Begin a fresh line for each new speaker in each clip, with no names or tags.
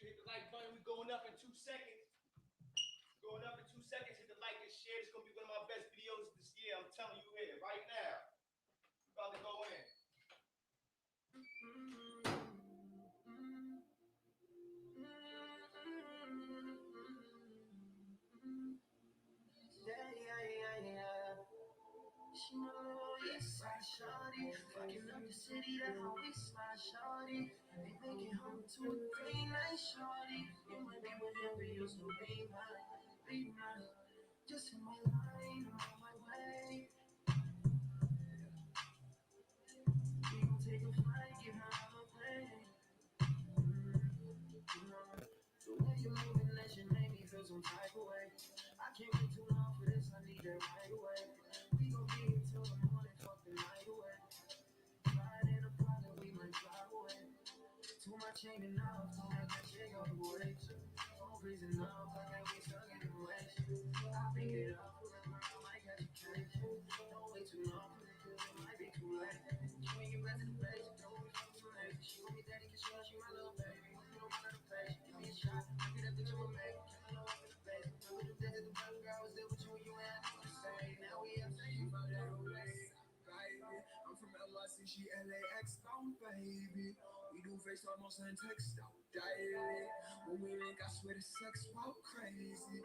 Hit the like button. We're going up in 2 seconds. Going up in 2 seconds. Hit the like and share. It's gonna be one of my best videos this year. I'm telling you here right now. We're about to go in. Yeah. She know, yes, I shawty. Fucking up the city, that's how we slide, shawty. They make it home to a green night, shawty. You might be with him, but you still be mine. Just in my line, I'm on my way. We gon' take a flight, get out of a plane. The way you moving, that shit make me feel some type of way. I can't wait too long for this, I need it right away. We gon' be here till the morning, fuck the night away. Ride in a pocket, we might drive away. Too much ain't enough, don't let that shit go to waste. Don't reason enough, I can't be stuck in the waste. I pick it up, forever, I might catch a case. Don't wait too long, cause it might be too late. She ain't get back to the base, don't want me fucking too late. She want me daddy, cause she my little baby. You don't want her to face, give me a shot, I get that bitch on my make. Killing her up in the face. Remember the days at the bottom, girl, I was there with you and you ain't nothing to say. Now we have to you about that away. I'm from LIC, she LAX, down, baby. We do face almost and text out daily. When we link, I swear the sex wild crazy.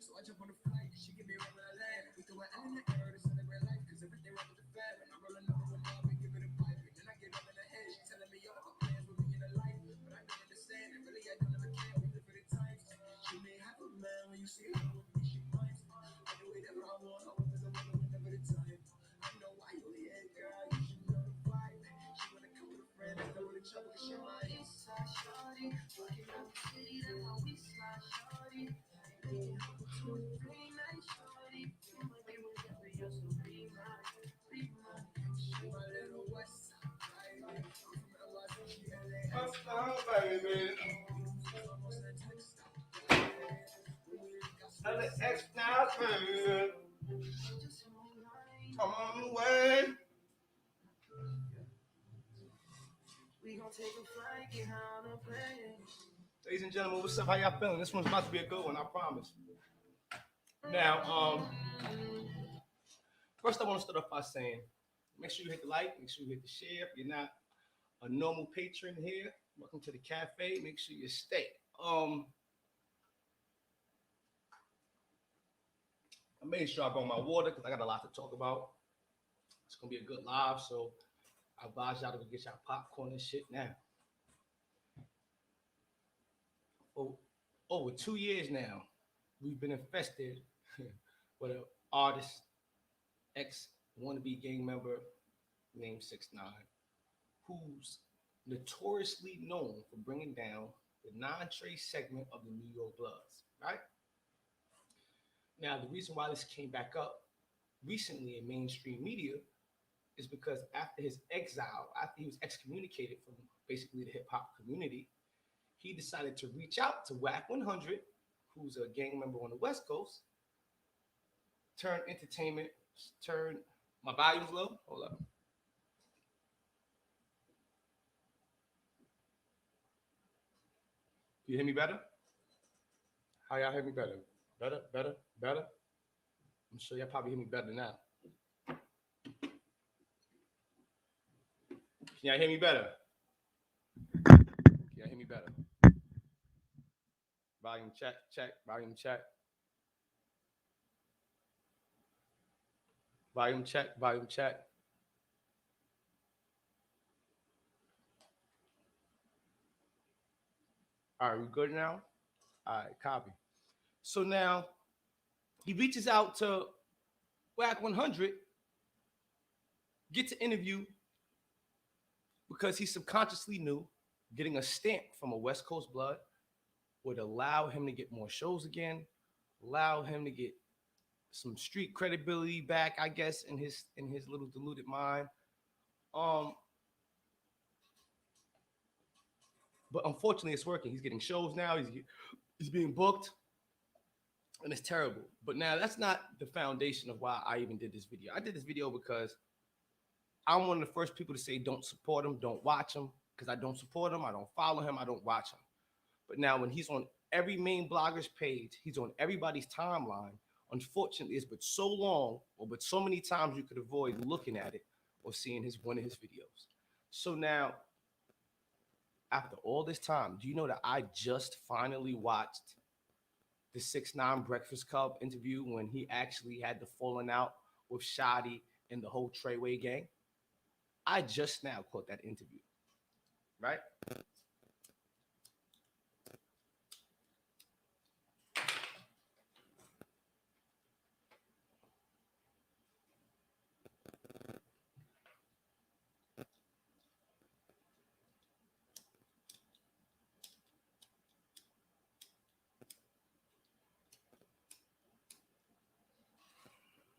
So I jump on the flight, she give me a run of the land. We throw an L in the air to celebrate life, cause everything right with the fat. And I roll another one up and give it a pipe. And then I get up in the head, she telling me, yo, her plans with me in the life. But I don't understand, and really I don't ever care. We live for the times. She may have a man when you see her with me, she minds. I do whatever I want, I want to whenever the time. I know why you here, girl, you should know the vibe. She wanna come with a friend, I know the trouble, cause she my east side shawty. Fucking up the city, that's how we slide, shawty. Making up to a 3 night shawty. You might be with him, but you'll still be mine. She my little west side, baby. I'm from LIC, she LAX. Baby. LAX now, baby. Come on away. We gon' take a flight, get on a plane. Ladies and gentlemen, what's up? How y'all feeling? This one's about to be a good one, I promise. Now, first I want to start off by saying, make sure you hit the like, make sure you hit the share. If you're not a normal patron here, welcome to the cafe. Make sure you stay. I made sure I brought my water because I got a lot to talk about. It's gonna be a good live, so I advise y'all to get y'all popcorn and shit now. For over 2 years now, we've been infested with an artist, ex wannabe gang member named 6IX9INE, who's notoriously known for bringing down the non-trace segment of the New York Bloods, right? Now, the reason why this came back up recently in mainstream media is because after his exile, after he was excommunicated from basically the hip hop community, he decided to reach out to Whack 100, who's a gang member on the West Coast, turn my volume's low. Hold up. You hear me better? How y'all hear me better? Better? I'm sure y'all probably hear me better now. Can y'all hear me better? Can y'all hear me better? Volume check. Volume check. All right, we good now? All right, copy. So now he reaches out to Whack 100, gets an interview because he subconsciously knew getting a stamp from a West Coast Blood would allow him to get more shows again, allow him to get some street credibility back, I guess, in his little deluded mind. But unfortunately, it's working. He's getting shows now. He's being booked, and it's terrible. But now that's not the foundation of why I even did this video. I did this video because I'm one of the first people to say don't support him, don't watch him, because I don't support him, I don't follow him, I don't watch him.
But now when he's on every main blogger's page, he's on everybody's timeline. Unfortunately, it's been so long, or but so many times you could avoid looking at it or seeing his one of his videos. So now, after all this time, do you know that I just finally watched the 6ix9ine Breakfast Club interview when he actually had the falling out with Shotty and the whole Treyway gang? I just now caught that interview, right?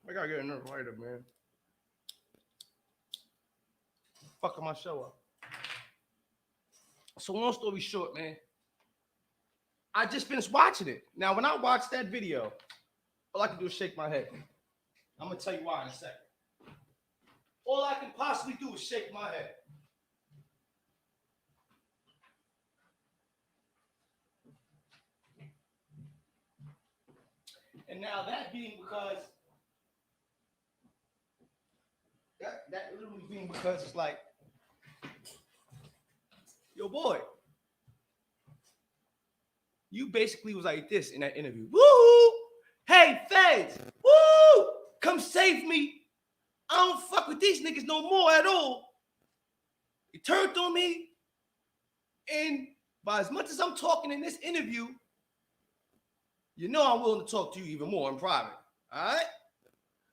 I gotta get another writer, man. Fucking my show up. So long story short, man, I just finished watching it. Now, when I watched that video, all I can do is shake my head. I'm gonna tell you why in a second. All I can possibly do is shake my head. And now that being because that literally being because it's like, yo, boy, you basically was like this in that interview. Woo! Hey, feds! Woo! Come save me! I don't fuck with these niggas no more at all. He turned on me, and by as much as I'm talking in this interview, you know I'm willing to talk to you even more in private. All right?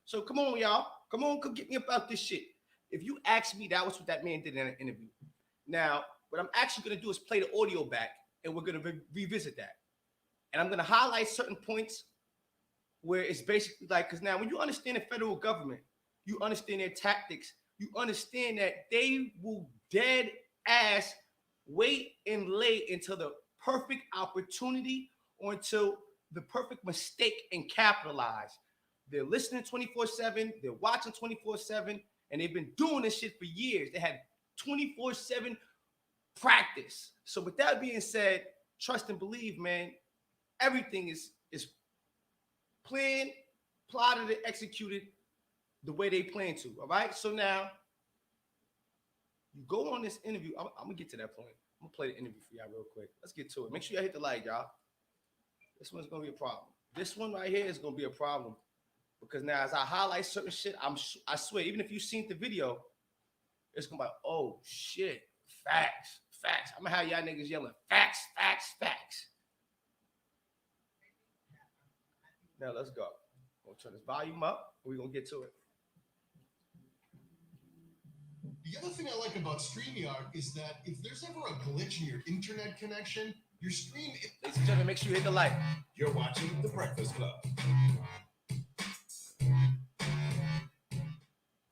So come on, y'all. Come on, come get me about this shit. If you ask me, that was what that man did in an interview. Now, what I'm actually going to do is play the audio back, and we're going to revisit that. And I'm going to highlight certain points where it's basically like, because now when you understand the federal government, you understand their tactics, you understand that they will dead ass wait and lay until the perfect opportunity or until the perfect mistake and capitalize. They're listening 24/7, they're watching 24/7, and they've been doing this shit for years. They had 24/7 practice. So with that being said, trust and believe, man, everything is planned, plotted, and executed the way they plan to. All right. So now you go on this interview. I'm gonna get to that point. I'm gonna play the interview for y'all real quick. Let's get to it. Make sure y'all hit the like, y'all. This one's gonna be a problem. This one right here is gonna be a problem because now as I highlight certain shit, I swear, even if you've seen the video, it's gonna be like, oh shit, facts. I'm gonna have y'all niggas yelling facts. Now let's go. We'll turn this volume up. We're gonna get to it.
The other thing I like about StreamYard is that if there's ever a glitch in your internet connection, your stream...
Ladies and gentlemen, make sure you hit the like.
You're watching The Breakfast Club.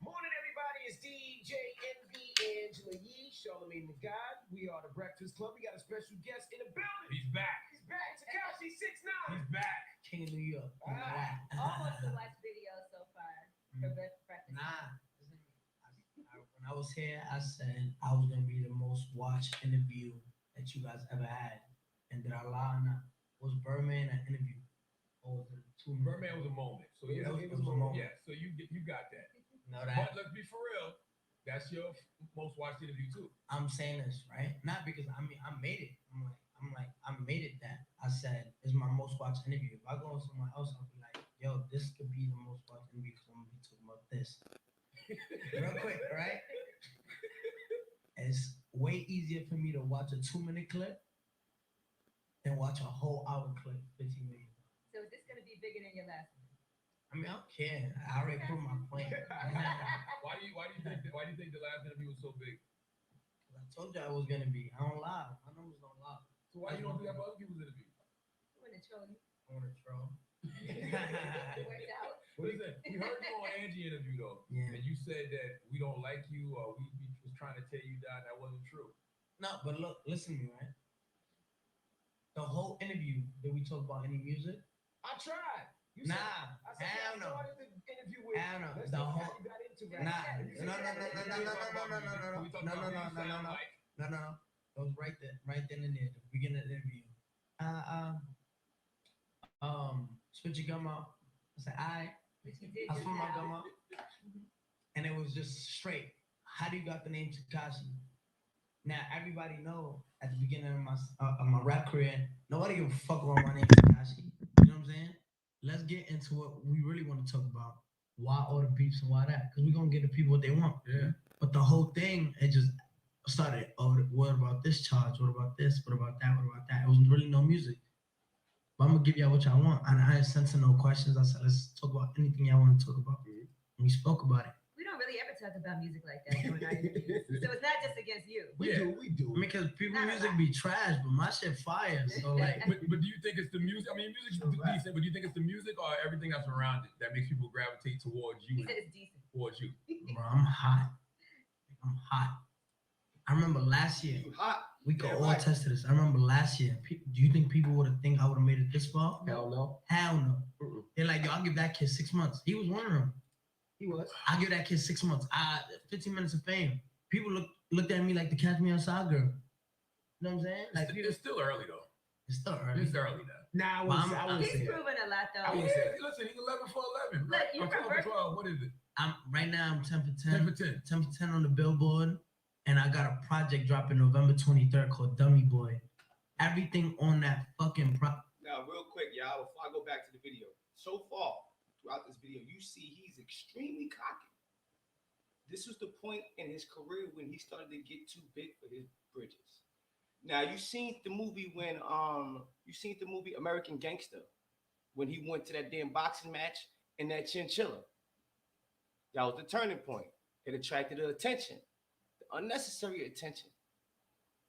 Morning, everybody. It's DJ NB Angela Yee, Charlamagne the God. We are The Breakfast Club. We got a special guest in the building.
He's back.
Tekashi 6ix9ine.
He's back.
King of New York.
Almost the last video so far for breakfast.
Nah. When I was here, I said I was gonna be the most watched interview that you guys ever had. And did I lie or not? Was Birdman an interview? Or was it 2 minutes?
Birdman was a moment. So yeah,
it was a moment.
Yeah, so you got that.
No,
But
that
let's be for real. That's your most watched interview too.
I'm saying this, right? Not because I made it. I made it that. I said it's my most watched interview. If I go on someone else, I'll be like, yo, this could be the most watched interview because I'm gonna be talking about this. Real quick, right? It's way easier for me to watch a 2-minute clip than watch a whole hour clip, 15 minutes.
So is this going to be bigger than your last one?
I mean, I don't care. I already proved my point.
Why do you think the last interview was so big?
I told you I was gonna be. I don't lie. My numbers don't lie.
So why you don't do that for other people's interviews?
I'm going to troll you.
I want to troll.
It worked out.
What is that? We heard you on Angie interview though,
Yeah.
and you said that we don't like you or we was trying to tear you down. That wasn't true.
No, but look, listen to me, right? The whole interview, did we talk about any music?
I tried. You
Nah,
said,
hell no.
started the interview with,
Hell no.
let's
The
see how
whole,
you got into it.
nah,
You said
no.
We talked about who you sound like.
It was right then and there, the beginning of the interview. Spit your gum out. I said, I spit my gum out. And it was just straight. How do you got the name Tekashi? Now everybody know at the beginning of my rap career, nobody give a fuck about my name Tekashi. You know what I'm saying? Let's get into what we really want to talk about. Why all the beefs and why that? Because we're gonna get the people what they want.
Yeah.
But the whole thing, it just started, oh, what about this charge? What about this? What about that? What about that? It was really no music. But I'm gonna give y'all what y'all want. And I ain't sent no questions. I said, let's talk about anything y'all want to talk about. And we spoke about it.
We don't really ever talk about music like that during our interviews. So it's not just against you.
We do.
I mean, because people
Not a
music
lot.
be trash, but my shit fire. So like,
But do you think it's the music? I mean, music's decent, but do you think it's the music or everything that's around it that makes people gravitate towards
He
you?
said it's decent.
Towards you.
bro, I'm hot. I remember last year.
You hot.
We could
Yeah,
all
right.
attest to this. I remember last year. Do you think people would have think I would have made it this far?
Hell no.
Hell no.
Mm-mm.
They're like, yo, I'll give that kid 6 months. He was one of them.
He was.
I'll give that kid 6 months. 15 minutes of fame. People looked at me like the Catch Me Outside girl. You know what I'm saying? Like, people,
It's still early though.
it's still early.
It's early now.
Nah, I
Well,
wouldn't
He's
say that.
proven a lot
I
though.
wouldn't say that.
Listen, he's 11 for 11.
Look, you
Or 12 for
remember-
12. What is it?
Right now I'm 10 for
10
10.
for 10.
10 for 10 on the Billboard. And I got a project dropping November 23rd called Dummy Boy. Everything on that fucking
Now, real quick, y'all, before I go back to the video. So far, throughout this video, you see he's extremely cocky. This was the point in his career when he started to get too big for his bridges. Now, you seen the movie when American Gangster, when he went to that damn boxing match in that chinchilla. That was the turning point. It attracted the attention, the unnecessary attention.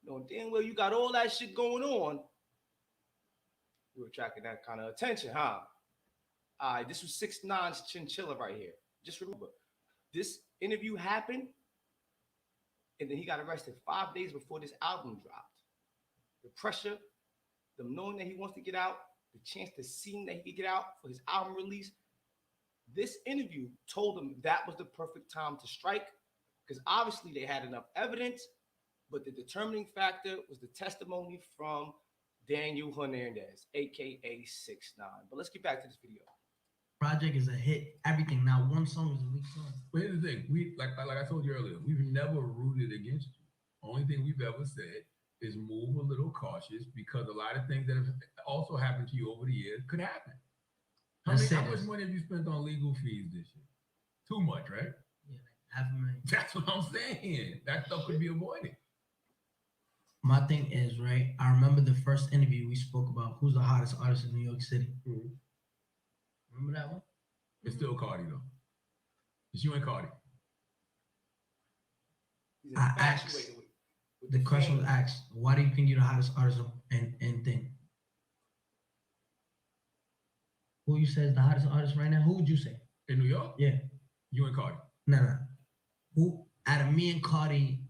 You know, damn well you got all that shit going on. You were attracting that kind of attention, huh? All right, this was 6IX9INE's chinchilla right here. Just remember, this interview happened, and then he got arrested 5 days before this album dropped. The pressure, them knowing that he wants to get out, the chance to see that he could get out for his album release. This interview told him that was the perfect time to strike, because obviously they had enough evidence, but the determining factor was the testimony from Daniel Hernandez, aka 6IX9INE. But let's get back to this video.
project is a hit. Everything. Not one song is a weak song.
But here's the thing: we like I told you earlier, we've never rooted against you. Only thing we've ever said is move a little cautious, because a lot of things that have also happened to you over the years could happen. How much money have you spent on legal fees this year? Too much, right?
Yeah, like $500,000.
That's what I'm saying. That stuff could be avoided.
My thing is, right, I remember the first interview we spoke about who's the hottest artist in New York City.
Mhm.
Remember that one?
It's still Cardi though. It's you and Cardi.
He's
I asked-
infatuated with
The question was
fame.
asked, why do you think you're the hottest artist and thing? Who you say is the hottest artist right now? Who would you say?
In New York?
Yeah.
You and Cardi.
No. Who out of me and Cardi,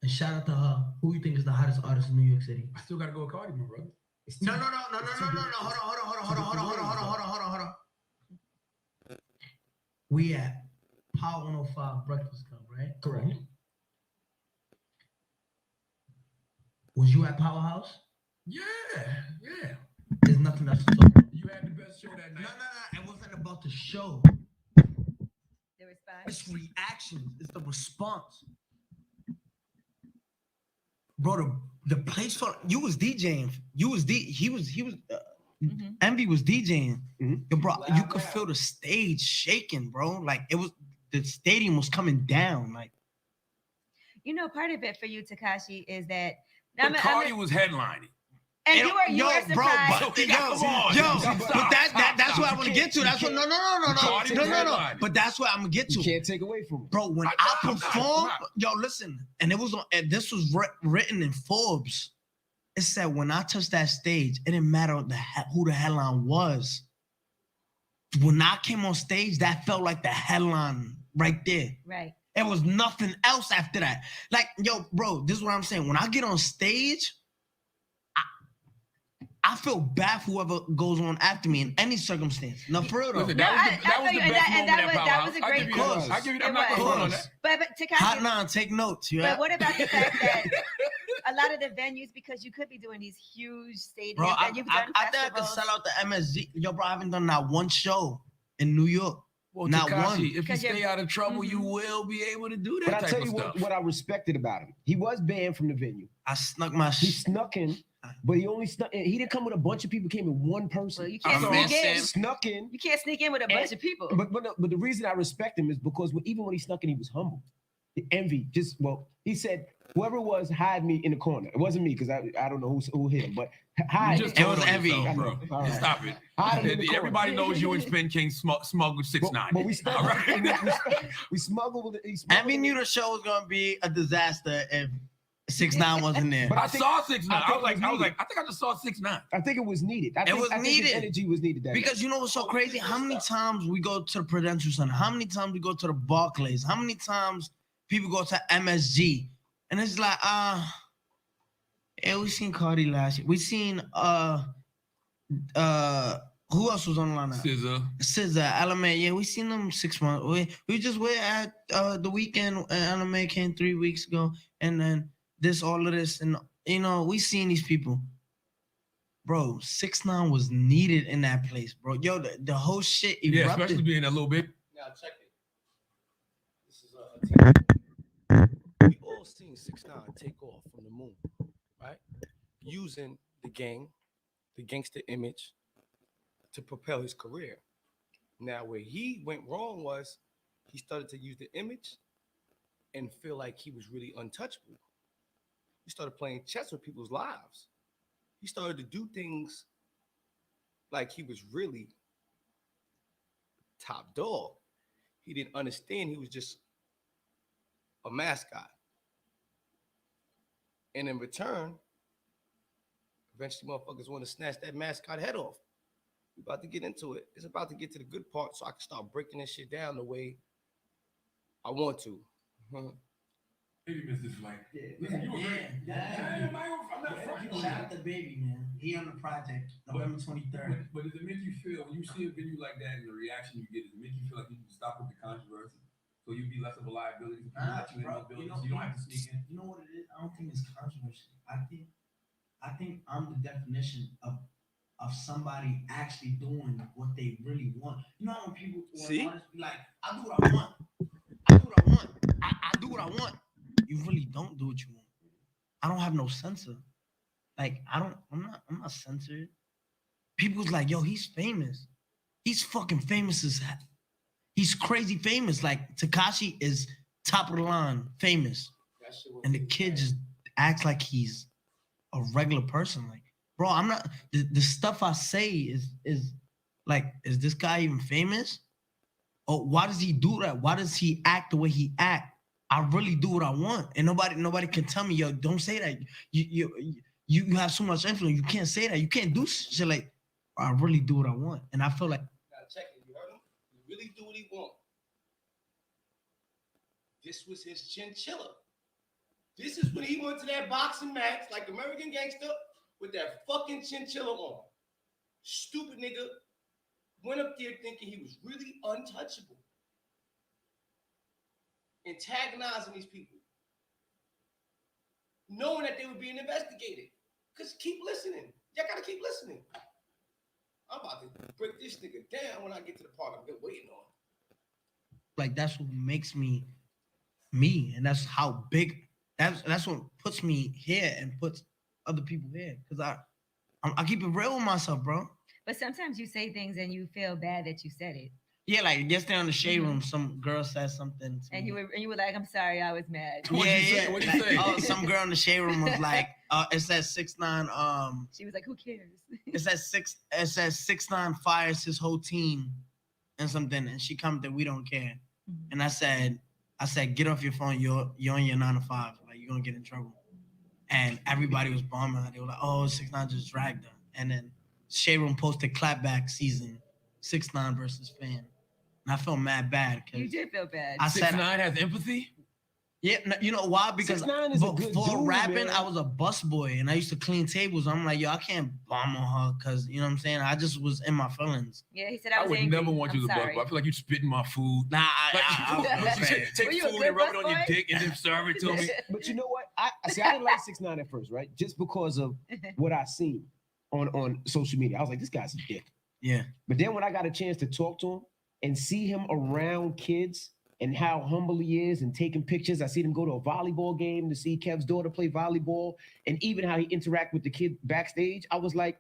and shout out to her, who you think is the hottest artist in New York City?
I still gotta go with Cardi, my brother.
No. Hold on. We at Power 105 Breakfast Club, right?
Correct.
Was you at Powerhouse?
Yeah.
There's nothing else to talk about.
You had the best show that night.
No. It wasn't about the show.
The response.
It's reactions. It's the response. Bro, the place for you was DJing. He was
Mhm.
Envy was DJing.
Mhm.
Yo, bro, you could
Wow.
feel the stage shaking, bro. Like the stadium was coming down. Like
You know, part of it for you, Tekashi, is that
But Cardi was headlining.
and you were
bro,
surprised.
but,
Come on.
but that's what I want to get to. That's what no.
Cardi was headlining.
But that's what I'm gonna get
You
to.
can't take away from it.
Bro, when
I'm
I
not.
performed, yo, listen, and it was on, and this was written in Forbes. It said when I touched that stage, it didn't matter who the headline was. When I came on stage, that felt like the headline right there.
Right.
It was nothing else after that. Like, yo, bro, this is what I'm saying. When I get on stage, I feel bad for whoever goes on after me in any circumstance. No, for real though.
Listen,
No,
that was
I
the
feel
best
you,
moment
and that
at
was
Powerhouse.
a great
I give you that. I'm
It
not
was.
going on that.
But
Hot
Tekashi,
9, take notes. You
but what about the fact that
a lot of the venues because you could be doing these huge stadiums.
Bro,
and you've done
I think I could
festivals.
sell out the MSG. Yo, bro, I haven't done not one show in New York.
Well,
Not
Tekashi,
one.
if you
'Cause
stay
you're-
out of trouble, you
Mhm.
will be able to do
But
that
I
type
tell
of
you
stuff.
what I respected about him. He was banned from the venue.
I snuck my
He
shit.
snuck in, but he only snuck in. He didn't come with a bunch of people. He came with one
Well,
person.
you
I
can't
saw
sneak
him.
in.
Snuck in.
You can't sneak in with a bunch of people.
But the reason I respect him is because even when he snuck in, he was humble. The envy, he said, whoever it was, hide me in the corner. It wasn't me because I don't know who hit him, but hide.
You just
It
told
was
on
envy.
yourself,
I
bro.
know. All right.
Stop it.
Hide him in the corner.
Everybody knows you and Spin King smuggled 6ix9ine.
But we smuggled.
All right.
We smuggled.
Envy knew the show was gonna be a disaster if 6ix9ine wasn't there.
But
I
think-
saw 6ix9ine.
I
I was like,
needed.
I think I just saw 6ix9ine.
I think it was needed. I
It
think
was
his
needed.
energy was needed that
Because you know what's so crazy? How many times we go to the Prudential Center? How many times we go to the Barclays? How many times people go to MSG? And it's like, yeah, we seen Cardi last year. We seen who else was on the line?
SZA.
Element. Yeah, we seen them 6 months. We just were at the weekend. Element came 3 weeks ago, and then all of this, and we seen these people. Bro, 6ix9ine was needed in that place, bro. Yo, the whole shit erupted.
Yeah, especially being a little bit.
Now check it. This is a team. We all seen 6ix9ine take off from the moon, right? Using the gangster image to propel his career. Now, where he went wrong was he started to use the image and feel like he was really untouchable. He started playing chess with people's lives. He started to do things like he was really top dog. He didn't understand he was just a mascot. And in return, eventually motherfuckers want to snatch that mascot head off. We're about to get into it. It's about to get to the good part so I can start breaking this shit down the way I want to.
Maybe miss this flight.
I'm not shout out to Baby, man. He on the project, November 23rd.
But does it make you feel, when you see a video like that and the reaction you get, does it make you feel like you can stop with the controversy? So you'd be less of a liability for people let you in the building, so you don't have to sneak in?
You know what it is? I don't think it's controversy. I think I'm the definition of somebody actually doing what they really want. You know when people
See?
artists be like, I do what I want. I do what I want. I do what I want. You really don't do what you want. I don't have no censor. Like I'm not censored. People's like, yo, he's famous. He's fucking famous as hell. He's crazy famous. Like Tekashi is top of the line famous. And the kid just acts like he's a regular person. Like, bro, I'm not the stuff I say is like, is this guy even famous? Or why does he do that? Why does he act the way he act? I really do what I want. And nobody can tell me, yo, don't say that. You have so much influence. You can't say that. You can't do shit like, I really do what I want. And I feel like,
Now check it. You heard him? He really do what he want. This was his chinchilla. This is when he went to that boxing match like American Gangster with that fucking chinchilla on. Stupid nigga went up there thinking he was really untouchable. Antagonizing these people. Knowing that they were being investigated. Because keep listening. Y'all gotta keep listening. I'm about to break this nigga down when I get to the part I've been waiting on.
like that's what makes me me, and that's how big. That's what puts me here and puts other people here. Because I keep it real with myself, bro.
But sometimes you say things and you feel bad that you said it.
Yeah, like yesterday on the shade room, some girl said something to
And
me.
you were like, I'm sorry, I was mad.
What'd you say? What'd you say?
Oh, some girl in the shade room was like, it says 6ix9ine.
She was like, who cares?
It says 6ix9ine fires his whole team and something, and she commented, we don't care.
Mhm.
And I said, get off your phone. You're on your 9 to 5. Like you're gonna get in trouble. And everybody was bombing her. They were like, oh, 6ix9ine just dragged her. And then Shade Room posted clapback season 6ix9ine versus Fan. And I felt mad bad
You
because
did feel bad.
I said,
6ix9ine has empathy.
yeah, you know why? Because
6ix9ine is a good
before
dude,
rapping,
man.
I was a busboy and I used to clean tables. I'm like, yo, I can't bomb on her because you know what I'm saying. I just was in my feelings.
Yeah, he said I
I
was
would
angry.
never want you
I'm
to bust,
sorry.
but I feel like you spitting my food.
Nah,
Like,
I was
take
Were you a
food
good
and rub it on your
busboy?
dick and then serve it to me.
But you know what? I didn't like 6ix9ine at first, right? Just because of what I seen on social media. I was like, this guy's a dick.
Yeah.
But then when I got a chance to talk to him and see him around kids and how humble he is and taking pictures, I see him go to a volleyball game to see Kev's daughter play volleyball, and even how he interact with the kid backstage. I was like,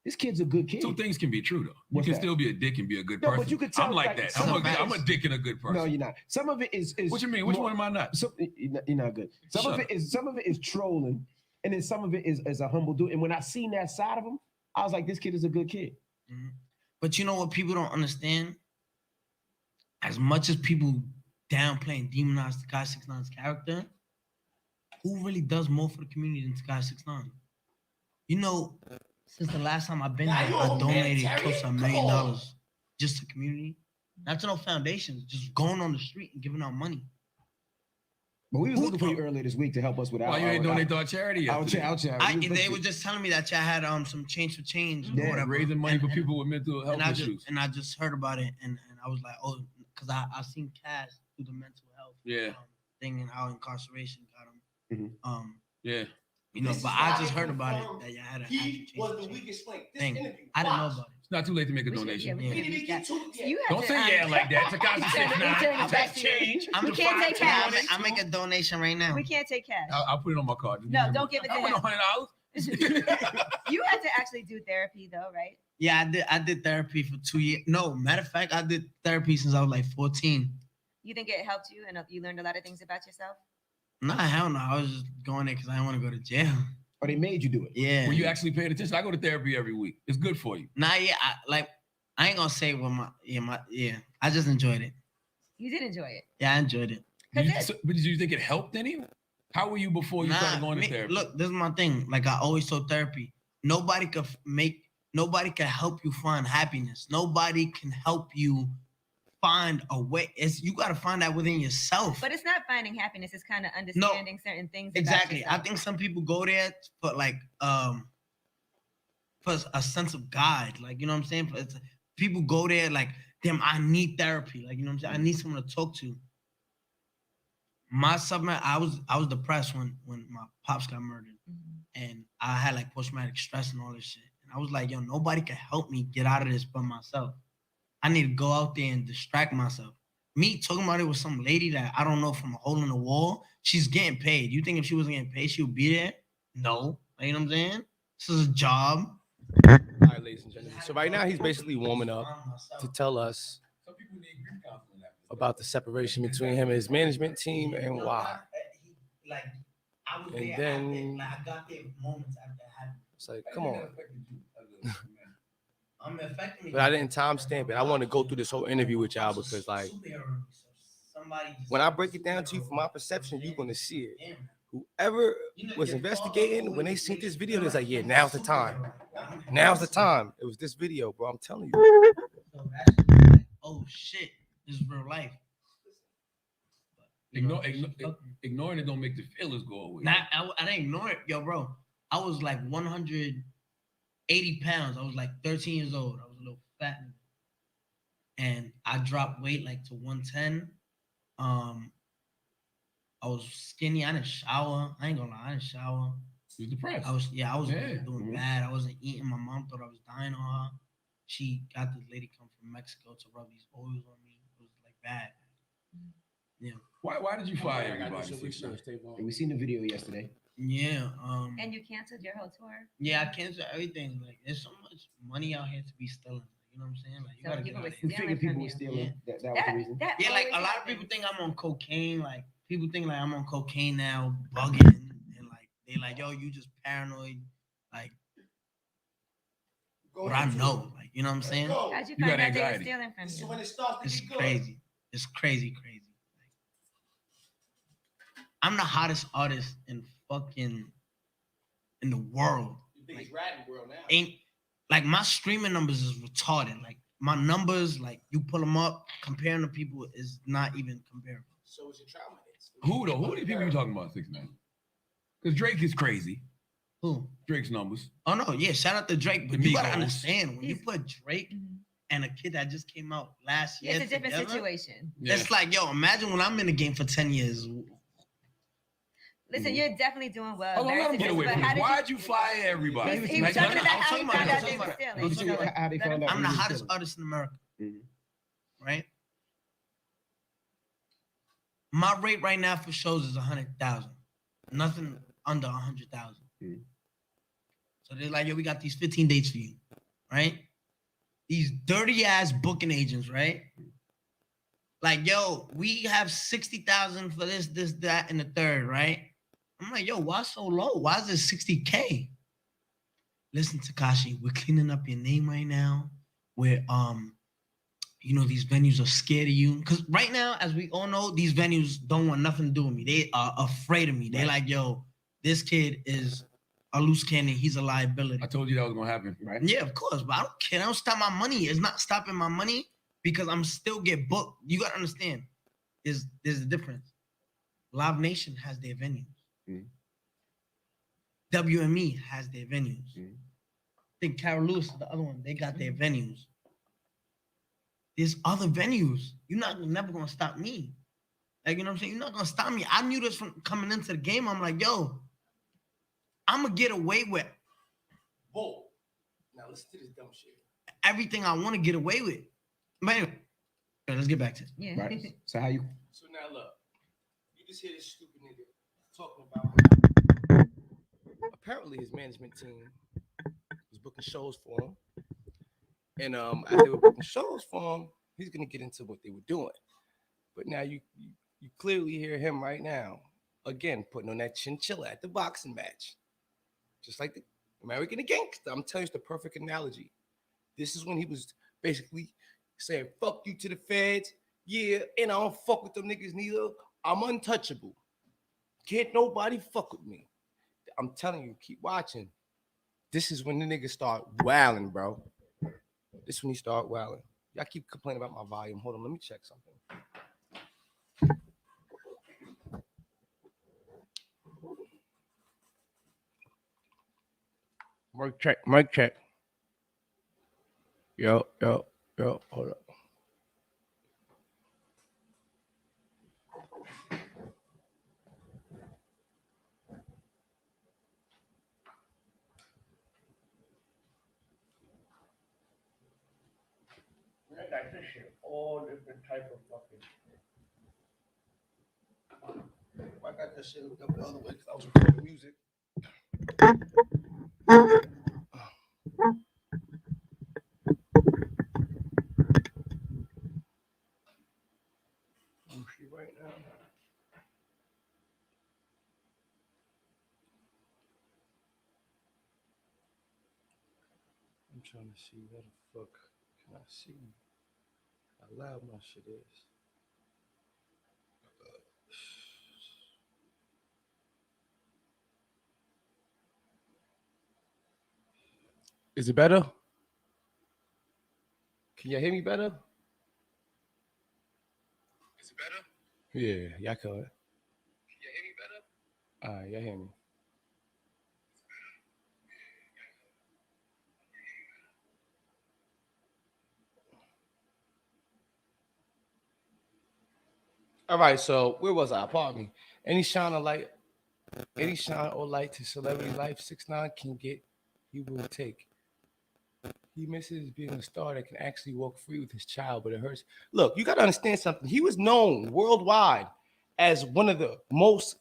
this kid's a good kid.
Two things can be true though.
What's
You can
that?
still be a dick and be a good
No,
person.
but you could tell,
I'm like
like,
that.
some
I'm
of it
I'm a
is-
dick and a good person.
No, you're not. Some of it is
What you mean? Which
more-
one am I not?
You're not good. Some of it is trolling, and then some of it is a humble dude. And when I seen that side of him, I was like, this kid is a good kid.
Mhm. But you know what people don't understand? As much as people downplay and demonize the Guy 6ix9ine's character, who really does more for the community than Guy 6ix9ine? You know, since the last time I've been
Now
here,
you
I
a
donated
humanitarian?
close to $1
Come
million
on.
just to community. Not to no foundations, just going on the street and giving out money.
But we was
Who
looking for you
the-
earlier this week to help us with our.
Why you ain't donate to our charity
Our
yesterday?
charity. We was
They
looking
were
for-
just telling me that y'all had some change for change or
Yeah,
whatever.
Raising money for
And-
people with mental health
and
issues.
I just heard about it and I was like, oh, because I seen Cass through the mental health
Yeah.
thing and how incarceration got him.
Mhm.
Yeah.
You know,
This is
but
why
I just
they
heard about
confirmed
it that y'all had a
He
actual
was the
change
weakest link. This
thing.
interview.
I didn't know
Watch.
about it.
It's not too late to make a
We should-
donation.
yeah, we
We
can
didn't even get to it yet.
You have
Don't
to,
say yeah like that. Takashi
we
6ix9ine.
turn it
That's
back to you.
change.
I'm
We
the
can't take cash.
I make a donation right now.
We can't take cash.
I'll put it on my card.
No, don't give it to
I want
him.
$100.
You had to actually do therapy though, right?
Yeah, I did therapy for 2 years. No, matter of fact, I did therapy since I was like 14.
You think it helped you and you learned a lot of things about yourself?
Nah, hell no. I was just going there because I didn't want to go to jail.
Or they made you do it.
Yeah.
Were you actually paying attention? I go to therapy every week. It's good for you.
Nah, yeah. I ain't gonna say what I just enjoyed it.
You did enjoy it.
Yeah, I enjoyed it.
But
Cause
did you think it helped any? How were you before you started going to therapy?
Look, this is my thing. Like I always told therapy, nobody can help you find happiness. Nobody can help you find a way. You got to find that within yourself.
But it's not finding happiness. It's kind of understanding certain things. About
Exactly. I
yourself.
think some people go there for like for a sense of guide. Like, you know what I'm saying? People go there like, damn, I need therapy. Like, you know what I'm saying? I need someone to talk to. Myself, man, I was depressed when my pops got murdered.
Mhm.
And I had like post-traumatic stress and all this shit. And I was like, yo, nobody can help me get out of this but myself. I need to go out there and distract myself. Me talking about it with some lady that I don't know from a hole in the wall, she's getting paid. You think if she wasn't getting paid, she would be there? No. You know what I'm saying? This is a job.
All right, ladies and gentlemen. So right now he's basically warming up to tell us
Some people need grief counseling after that.
about the separation between him and his management team and
No,
why.
Like, I was
And
there
then-
after, like, I got there moments after it happened.
It's like,
How
come
did that
on.
affect you as a man?
I'm affecting me.
But I didn't timestamp it. I want to go through this whole interview with y'all because, like, when I break it down to you from my perception, you're gonna see it. Whoever was investigating, when they seen this video, they was like, yeah, now's the time. Now's the time. It was this video, bro. I'm telling you.
So that's just like, oh shit, this is real life. But, you know,
Ignoring it don't make the feelings go away.
I didn't ignore it, yo, bro. I was like 180 pounds. I was like 13 years old. I was a little fat, nigga. And I dropped weight like to 110. I was skinny. I didn't shower. I ain't gonna lie, I didn't shower.
You was depressed.
I was
Yeah.
doing bad. I wasn't eating. My mom thought I was dying on her. She got this lady come from Mexico to rub these oils on me. It was like bad. Yeah.
Why did you fire everybody? 6ix9ine?
And we seen the video yesterday.
Yeah.
And you canceled your whole tour.
Yeah, I canceled everything. Like, there's so much money out here to be stolen. You know what I'm saying? Like, you
So
gotta
people
get out
were
of here.
We
Stealing
figured people
from
were
you.
stealing. That was the reason.
That
Yeah, like
always
a lot of
happens.
people think I'm on cocaine. Like, people think like I'm on cocaine now, bugging, and like they like, yo, you just paranoid. Like, but I know, like, you know what I'm saying?
How'd you
You
find
got
out they were
anxiety.
stealing from
This is
you?
when it starts to
It's
get good.
crazy. It's crazy. I'm the hottest artist in the world.
You think it's ratting world now?
Ain't like my streaming numbers is retarded. Like my numbers, like you pull them up, comparing to people is not even comparable.
So is your trauma hits.
Who though? Who are the people you talking about, 6ix9ine? Because Drake is crazy.
Who?
Drake's numbers.
Oh no, yeah, shout out to Drake. But
The
you gotta
Migos.
understand when you
He's-
put Drake
Mhm.
and a kid that just came out last year.
It's a different
together,
situation.
Yeah.
It's like, yo, imagine when I'm in the game for 10 years.
Listen, you're definitely doing well.
Hold on, let him get away
But
from
how
this.
did
Why'd you fly everybody?
He was
Like,
talking
no,
about
I'm
how he
talking about
found
it,
out
I'm
they were
talking
stealing.
Let me tell you how they found out.
I'm
we
the
was
hottest
stealing.
artist in America,
Mhm.
right? My rate right now for shows is 100,000. Nothing under 100,000.
Mhm.
So they're like, yo, we got these 15 dates for you, right? These dirty ass booking agents, right? Like, yo, we have 60,000 for this, that, and the third, right? I'm like, yo, why so low? Why is it 60K? Listen, Takashi, we're cleaning up your name right now. We're you know, these venues are scared of you. Because right now, as we all know, these venues don't want nothing to do with me. They are afraid of me. They're like, yo, this kid is a loose cannon. He's a liability.
I told you that was gonna happen, right?
Yeah, of course, but I don't care. I don't stop my money. It's not stopping my money because I'm still get booked. You gotta understand, there's a difference. Live Nation has their venues.
Mhm.
WME has their venues.
Mhm.
I think Carol Lewis is the other one. They got their venues. There's other venues. You're never gonna stop me. Like, you know what I'm saying? You're not gonna stop me. I knew this from coming into the game. I'm like, yo, I'm gonna get away with
Whoa. Now listen to this dumb shit.
everything I want to get away with. But anyway, let's get back to it.
Yeah.
Right. So how you?
So now look, you just hear this stupid nigga talking about how apparently his management team was booking shows for him. And as they were booking shows for him, he's gonna get into what they were doing. But now you clearly hear him right now, again, putting on that chinchilla at the boxing match. Just like the American Gangster. I'm telling you, it's the perfect analogy. This is when he was basically saying, fuck you to the feds. Yeah, and I don't fuck with them niggas neither. I'm untouchable. Can't nobody fuck with me. I'm telling you, keep watching. This is when the niggas start wilding, bro. This is when he start wilding. Y'all keep complaining about my volume. Hold on, let me check something. Mic check, mic check. Yo, hold up. I got this shit, all different type of fucking. I got that shit hooked up the other way because I was recording music. I'm see right now. I'm trying to see where the fuck can I see how loud my shit is. Is it better? Can you hear me better?
Is it better?
Yeah, y'all could.
Can you hear me better?
All right, y'all hear me. All right, so where was I? Pardon me. Any shine or light to celebrity life 6ix9ine can get, he will take. He misses being a star that can actually walk free with his child, but it hurts. Look, you got to understand something. He was known worldwide as one of the most,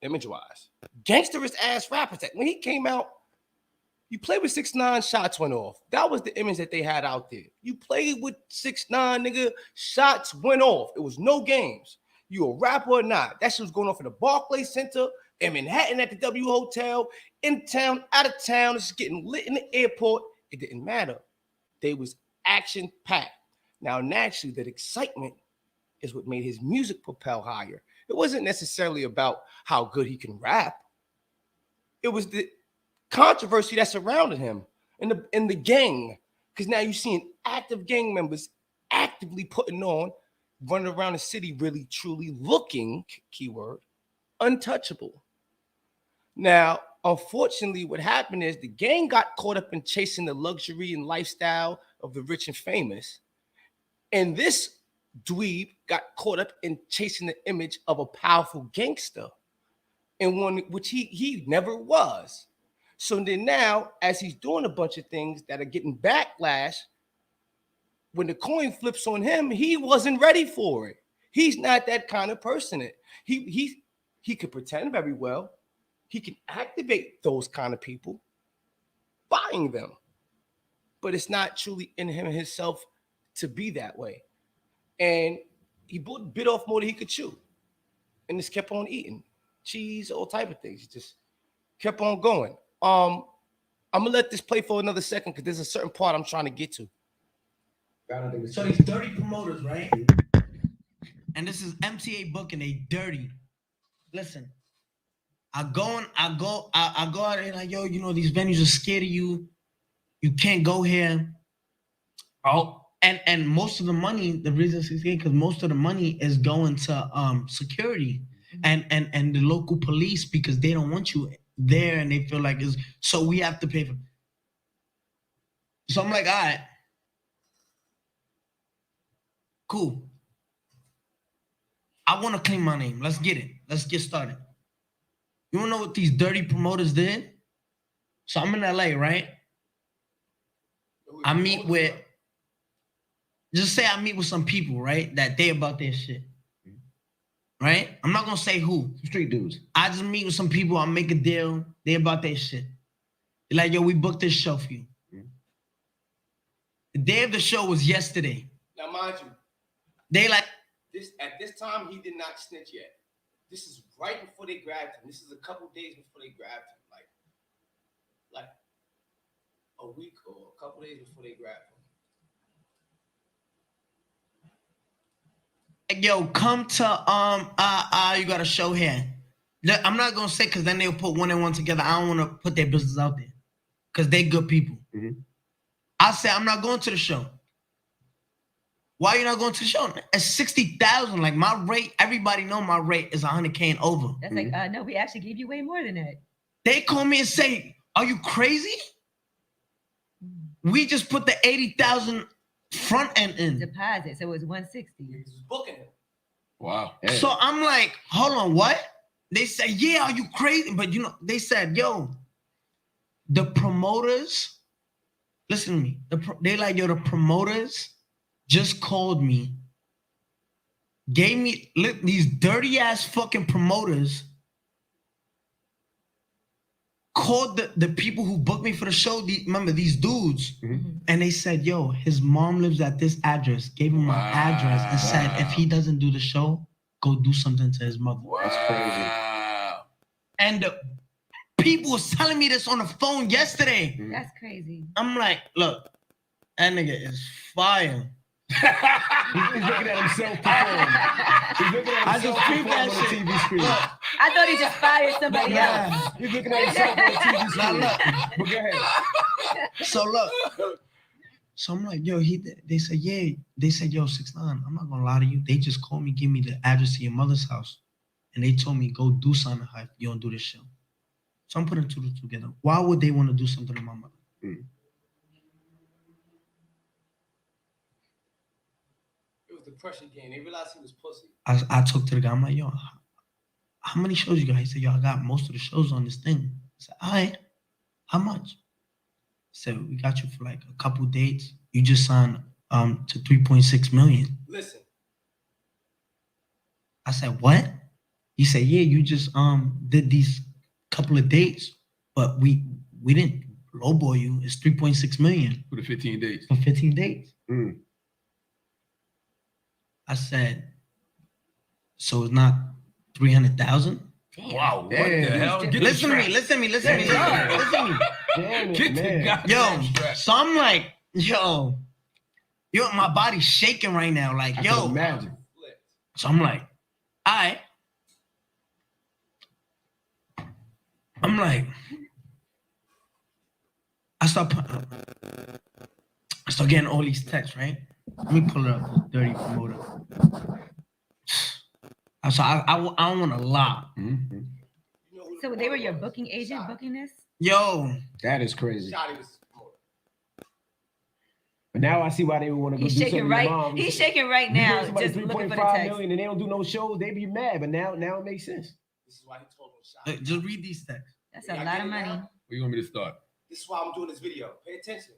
image-wise, gangsterous ass rappers. That when he came out, you played with 6ix9ine, shots went off. That was the image that they had out there. You played with 6ix9ine, nigga, shots went off. It was no games. You a rapper or not? That shit was going off in the Barclays Center, in Manhattan at the W Hotel, in town, out of town. It's getting lit in the airport. It didn't matter. They was action packed. Now, naturally, that excitement is what made his music propel higher. It wasn't necessarily about how good he can rap. It was the controversy that surrounded him in the gang. Because now you're seeing active gang members actively putting on, running around the city, really truly looking, keyword, untouchable. Now, unfortunately, what happened is the gang got caught up in chasing the luxury and lifestyle of the rich and famous. And this dweeb got caught up in chasing the image of a powerful gangster. and one which he never was. So then now, as he's doing a bunch of things that are getting backlash, when the coin flips on him, he wasn't ready for it. He's not that kind of person. He could pretend very well. He can activate those kind of people, buying them. But it's not truly in him himself to be that way. And he bit off more than he could chew. And just kept on eating cheese, all type of things. He just kept on going. I'm gonna let this play for another second because there's a certain part I'm trying to get to.
So these dirty promoters, right? And this is MTA booking. They dirty. Listen, I go out there like, yo, you know, these venues are scared of you. You can't go here. Oh, and most of the money, the reason it's scared because most of the money is going to security and the local police because they don't want you there and they feel like it's so we have to pay for. So I'm like, all right. Cool. I want to clean my name. Let's get it. Let's get started. You want to know what these dirty promoters did? So I'm in LA, right? I meet with, just say I meet with some people, right? That they about their shit. Right? I'm not going to say who.
Street dudes.
I just meet with some people. I make a deal. They about their shit. They're like, yo, we booked this show for you. The day of the show was yesterday.
Now, mind you,
They like,
at this time, he did not snitch yet. This is right before they grabbed him. This is a couple days before they grabbed him. Like a week or a couple days before they grabbed him.
yo, come to you got a show here. I'm not gonna say because then they'll put one and one together. I don't want to put their business out there because they good people.
Mm-hmm.
I say I'm not going to the show. Why you not going to the show? It's 60,000. Like my rate, everybody know my rate is 100K and over.
That's like, no, we actually gave you way more than that.
They call me and say, "Are you crazy? We just put the 80,000 front end in."
Deposit, so it was 160.
He was booking him.
Wow.
Hey.
So I'm like, hold on, what? They said, yeah, are you crazy? But you know, they said, yo, the promoters, listen to me. They like, yo, the promoters just called me, gave me these dirty ass fucking promoters, called the people who booked me for the show, remember these dudes, and they said, yo, his mom lives at this address, gave him my address and said, if he doesn't do the show, go do something to his mother.
That's crazy.
And the people was telling me this on the phone yesterday.
That's crazy.
I'm like, look, that nigga is fire.
He's looking at himself perform. He's looking at
I
himself
just peeped
perform
that
on the
shit.
TV screen.
I thought he just fired somebody else.
He's looking at himself on the TV screen.
Now look.
But go ahead.
So look. So I'm like, yo, they said, yeah. They said, yo, 6IX9INE, I'm not gonna lie to you. They just called me, give me the address to your mother's house. And they told me, go do something if you don't do this show. So I'm putting two together. Why would they want to do something to my mother?
It was the pressure game. They realized he was pussy.
I talked to the guy. I'm like, yo, how many shows you got? He said, yo, I got most of the shows on this thing. I said, all right, how much? He said, we got you for like a couple dates. You just signed to 3.6 million.
Listen.
I said, what? He said, yeah, you just did these couple of dates, but we didn't lowball you. It's 3.6 million.
For the 15 days.
For 15 days.
Mm.
I said, so it's not 300,000?
Wow. What the
Damn.
hell? Get
Listen to me.
Damn
Get
it,
the
man.
guy.
Yo, so I'm like, yo, my body's shaking right now. Like,
I
yo.
can imagine.
So I'm like, all right. I'm like, I start getting all these texts, right? Let me pull it up, dirty promoter. So I don't want to lie.
Mm-hmm.
So they were your booking agent booking this?
Yo,
That is crazy.
Shotty was promoted.
But now I see why they would want to go
He's
do
shaking
something to
right.
mom.
He's shaking right
You give
now,
somebody
just looking for the
3.5
text.
million and they don't do no shows, they be mad. But now it makes sense.
This is why he told him shot.
Just read these texts.
That's
Yeah,
a
I
lot
get
of
it
money.
now.
Where you want me to start?
This is why I'm doing this video. Pay attention.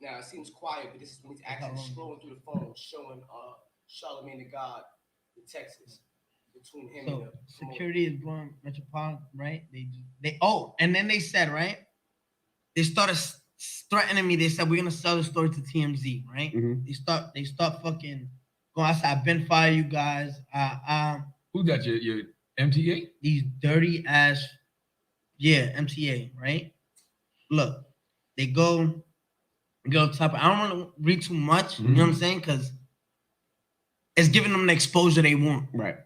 Now it seems quiet, but this is when he's actually scrolling through the phone, showing Charlamagne the God in Texas between him and
So
the promoter.
security is going Metropolitan, right? And then they said, right? They started threatening me. They said we're gonna sell the story to TMZ, right?
Mhm.
They start fucking going. I said I've been fired, you guys.
Who got your MTA?
These dirty ass, MTA, right? Look, they go top. I don't want to read too much. You know what I'm saying? Because it's giving them the exposure they want.
Right.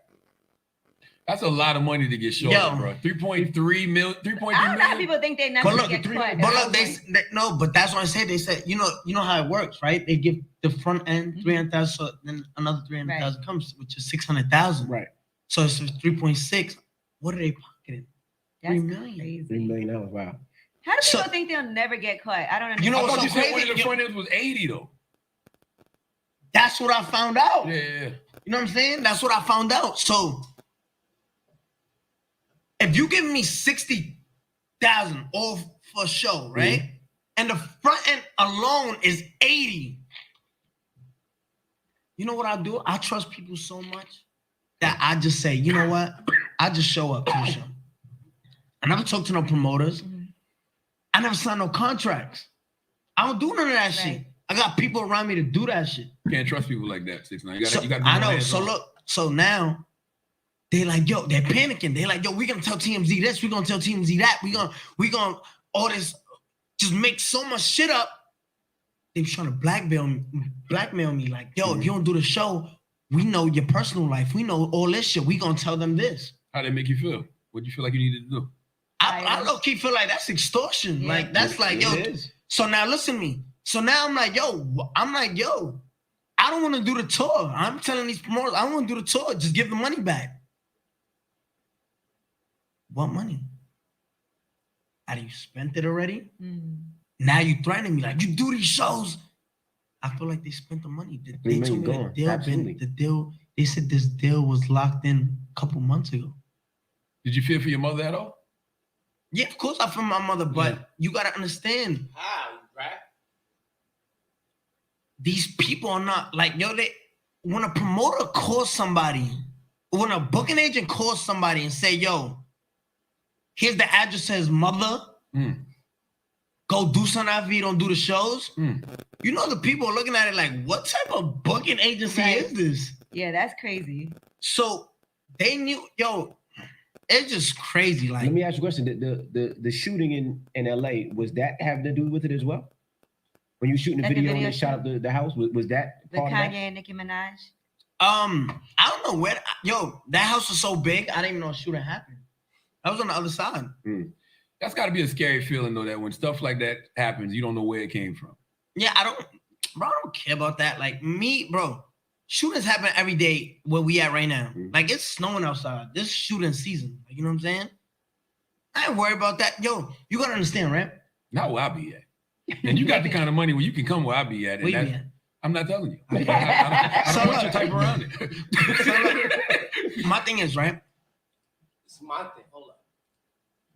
That's a lot of money to get shorted,
Yo.
bro. 3.3 million. 3.3
I don't know how
million.
people think they not
But
gonna
look,
get caught.
But look, but that's what I said. They said, you know how it works, right? They give the front end 300,000, so then another 300,000 comes, which is 600,000.
Right.
So it's 3.6. What are they pocketing?
That's
3 million.
crazy.
$3 million. Wow.
How do
So-
people think they'll never get caught? I don't understand.
You know
I
what's
thought
so
you said
crazy?
one of the front ends was 80 though.
That's what I found out.
Yeah.
You know what I'm saying? That's what I found out. So if you give me 60,000 off for a show, right? And the front end alone is 80. You know what I do? I trust people so much that I just say, you know what? I just show up to the show. I never talk to no promoters. I never sign no contracts. I don't do none of that shit. I got people around me to do that shit.
Can't trust people like that, 6ix9ine. You
So,
gotta be
I know.
hands
So
on.
look. So now they're like, yo, they're panicking. They're like, yo, we're gonna tell TMZ this. We're gonna tell TMZ that. We gonna all this. Just make so much shit up. They was trying to blackmail me. Like, yo, if you don't do the show, we know your personal life. We know all this shit. We gonna tell them this.
How'd that make you feel? What do you feel like you needed to do?
I low key feel like that's extortion.
Yeah.
Like that's like, yo.
It is.
So now listen to me. So now I'm like, yo, I don't want to do the tour. I'm telling these promoters, I don't want to do the tour. Just give the money back. What money? Have you spent it already? Now you threatening me like you do these shows. I feel like they spent the money. They told me
gone.
the deal. They said this deal was locked in a couple months ago.
Did you feel for your mother at all?
Yeah, of course I feel my mother, but
Yeah.
you gotta understand.
How, right?
These people are not like, yo, when a promoter calls somebody, when a booking agent calls somebody and say, yo, here's the address to his mother, go do something after you don't do the shows. You know the people are looking at it like, what type of booking agency is this?
Yeah, that's crazy.
So they knew, yo, it's just crazy. Like,
Let me ask you a question. The shooting in LA, was that having to do with it as well? When you shooting the
Like the
video and
video
they shot up the house, was that
The
part of
Kanye
that?
and Nicki Minaj.
I don't know where, that house was so big, I didn't even know a shooting happened. That was on the other side.
That's got to be a scary feeling, though, that when stuff like that happens, you don't know where it came from.
Yeah, I don't care about that. Like me, bro, shootings happen every day where we at right now. Like it's snowing outside. This shooting season. Like, you know what I'm saying? I ain't worried about that. Yo, you gotta understand, right?
Not where I be at. And you got the kind of money where you can come where I be at. And
Where you
that's,
be at?
I'm not telling you. I don't want you to type around it.
So look, my thing is, right?
It's my thing. Hold up.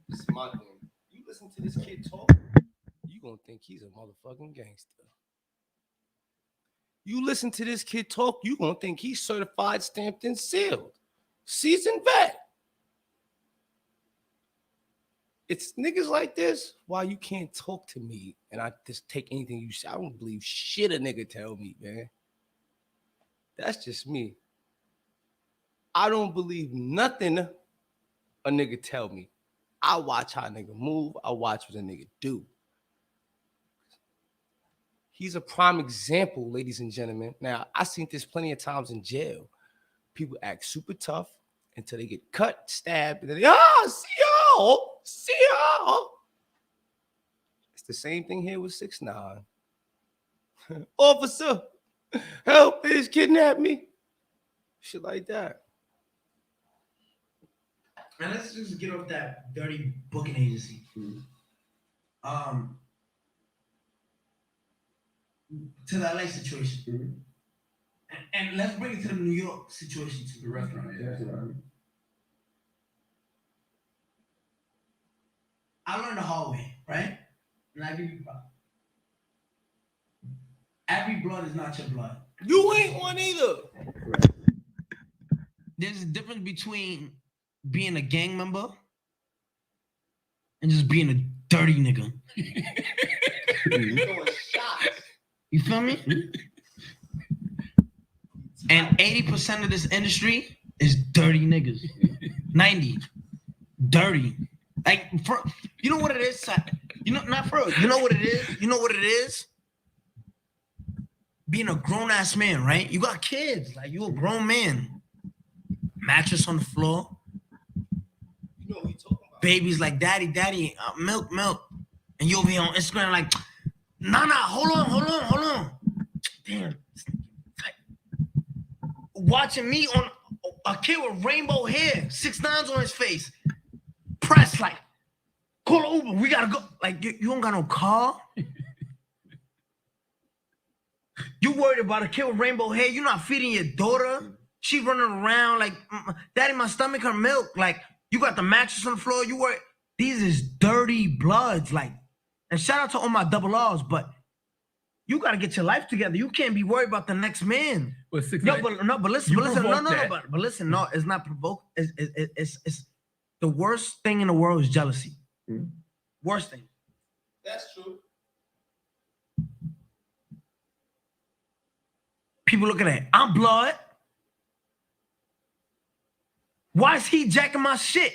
It's my thing. You listen to this kid talk, you gonna think he's a motherfucking gangster. You listen to this kid talk, you gonna think he's certified, stamped, and sealed. Seasoned vet. It's niggas like this why you can't talk to me and I just take anything you say. I don't believe shit a nigga tell me, man. That's just me. I don't believe nothing a nigga tell me. I watch how a nigga move. I watch what a nigga do. He's a prime example, ladies and gentlemen. Now, I've seen this plenty of times in jail. People act super tough until they get cut, stabbed, and then see y'all. It's the same thing here with 6ix9ine. Officer, help, they just kidnapped me. Shit like that.
And let's just get off that dirty booking agency. to the LA situation.
Mhm.
And let's bring it to the New York situation too.
The restaurant, yeah.
I learned the hard way, right? And I give you props. Every blood is not your blood.
You ain't one either.
There's a difference between being a gang member and just being a dirty nigga.
Throwing shots.
You feel me? And 80% of this industry is dirty niggas. 90. Dirty. Like, you know what it is? You know, not for real. You know what it is? You know what it is? Being a grown-ass man, right? You got kids. Like, you a grown man. Mattress on the floor.
You know what we talking about.
Babies like, daddy, milk. And you over here on Instagram like, nah, hold on. Damn. Watching me on a kid with rainbow hair, 6IX9INE on his face. Press like, call Uber, we gotta go. Like, you don't got no car? You worried about a kid with rainbow hair? You're not feeding your daughter? She running around like, daddy, my stomach hurt milk. Like, you got the mattress on the floor. You worry. These is dirty bloods. Like, and shout out to all my double R's, but you got to get your life together. You can't be worried about the next man.
But 6
No, but listen, no,
that.
but listen, no, it's not provoked. It's the worst thing in the world is jealousy.
Mm.
Worst thing.
That's true.
People look at that. I'm blood. Why is he jacking my shit?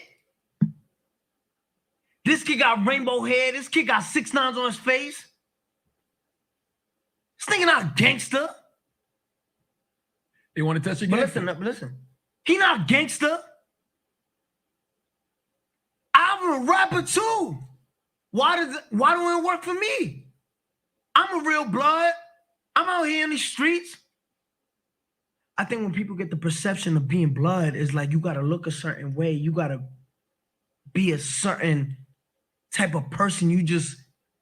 This kid got rainbow hair. This kid got 6IX9INE on his face. This nigga not gangster.
They want to touch your
But
game.
listen. He not gangster. I'm a rapper too. Why don't it work for me? I'm a real blood. I'm out here in the streets. I think when people get the perception of being blood, is like you gotta look a certain way. You gotta be a certain type of person. You just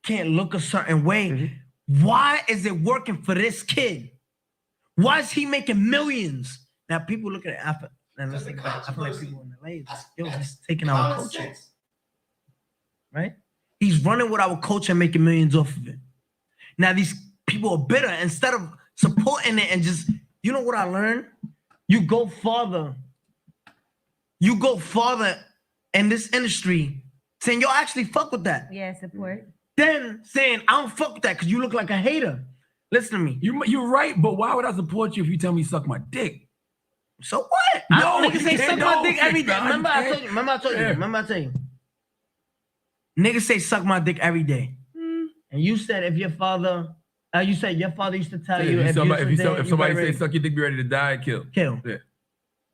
can't look a certain way.
Mm-hmm.
Why is it working for this kid? Why is he making millions? Now people look at it after, and let's think about it. I feel like people in LA, he's taking our culture, right? He's running with our culture and making millions off of it. Now these people are bitter. Instead of supporting it and just, you know what I learned? You go farther. You go farther in this industry saying, yo, actually fuck with that.
Yeah, support.
Then saying, I don't fuck with that because you look like a hater. Listen to me.
You're right, but why would I support you if you tell me suck my dick?
So what?
No,
Niggas say suck my dick every day. Remember I told you. Niggas say suck my dick every day. And you said if your father, you said your father used to tell you
If somebody say
say
suck your dick, be ready to die, kill.
kill.
Yeah.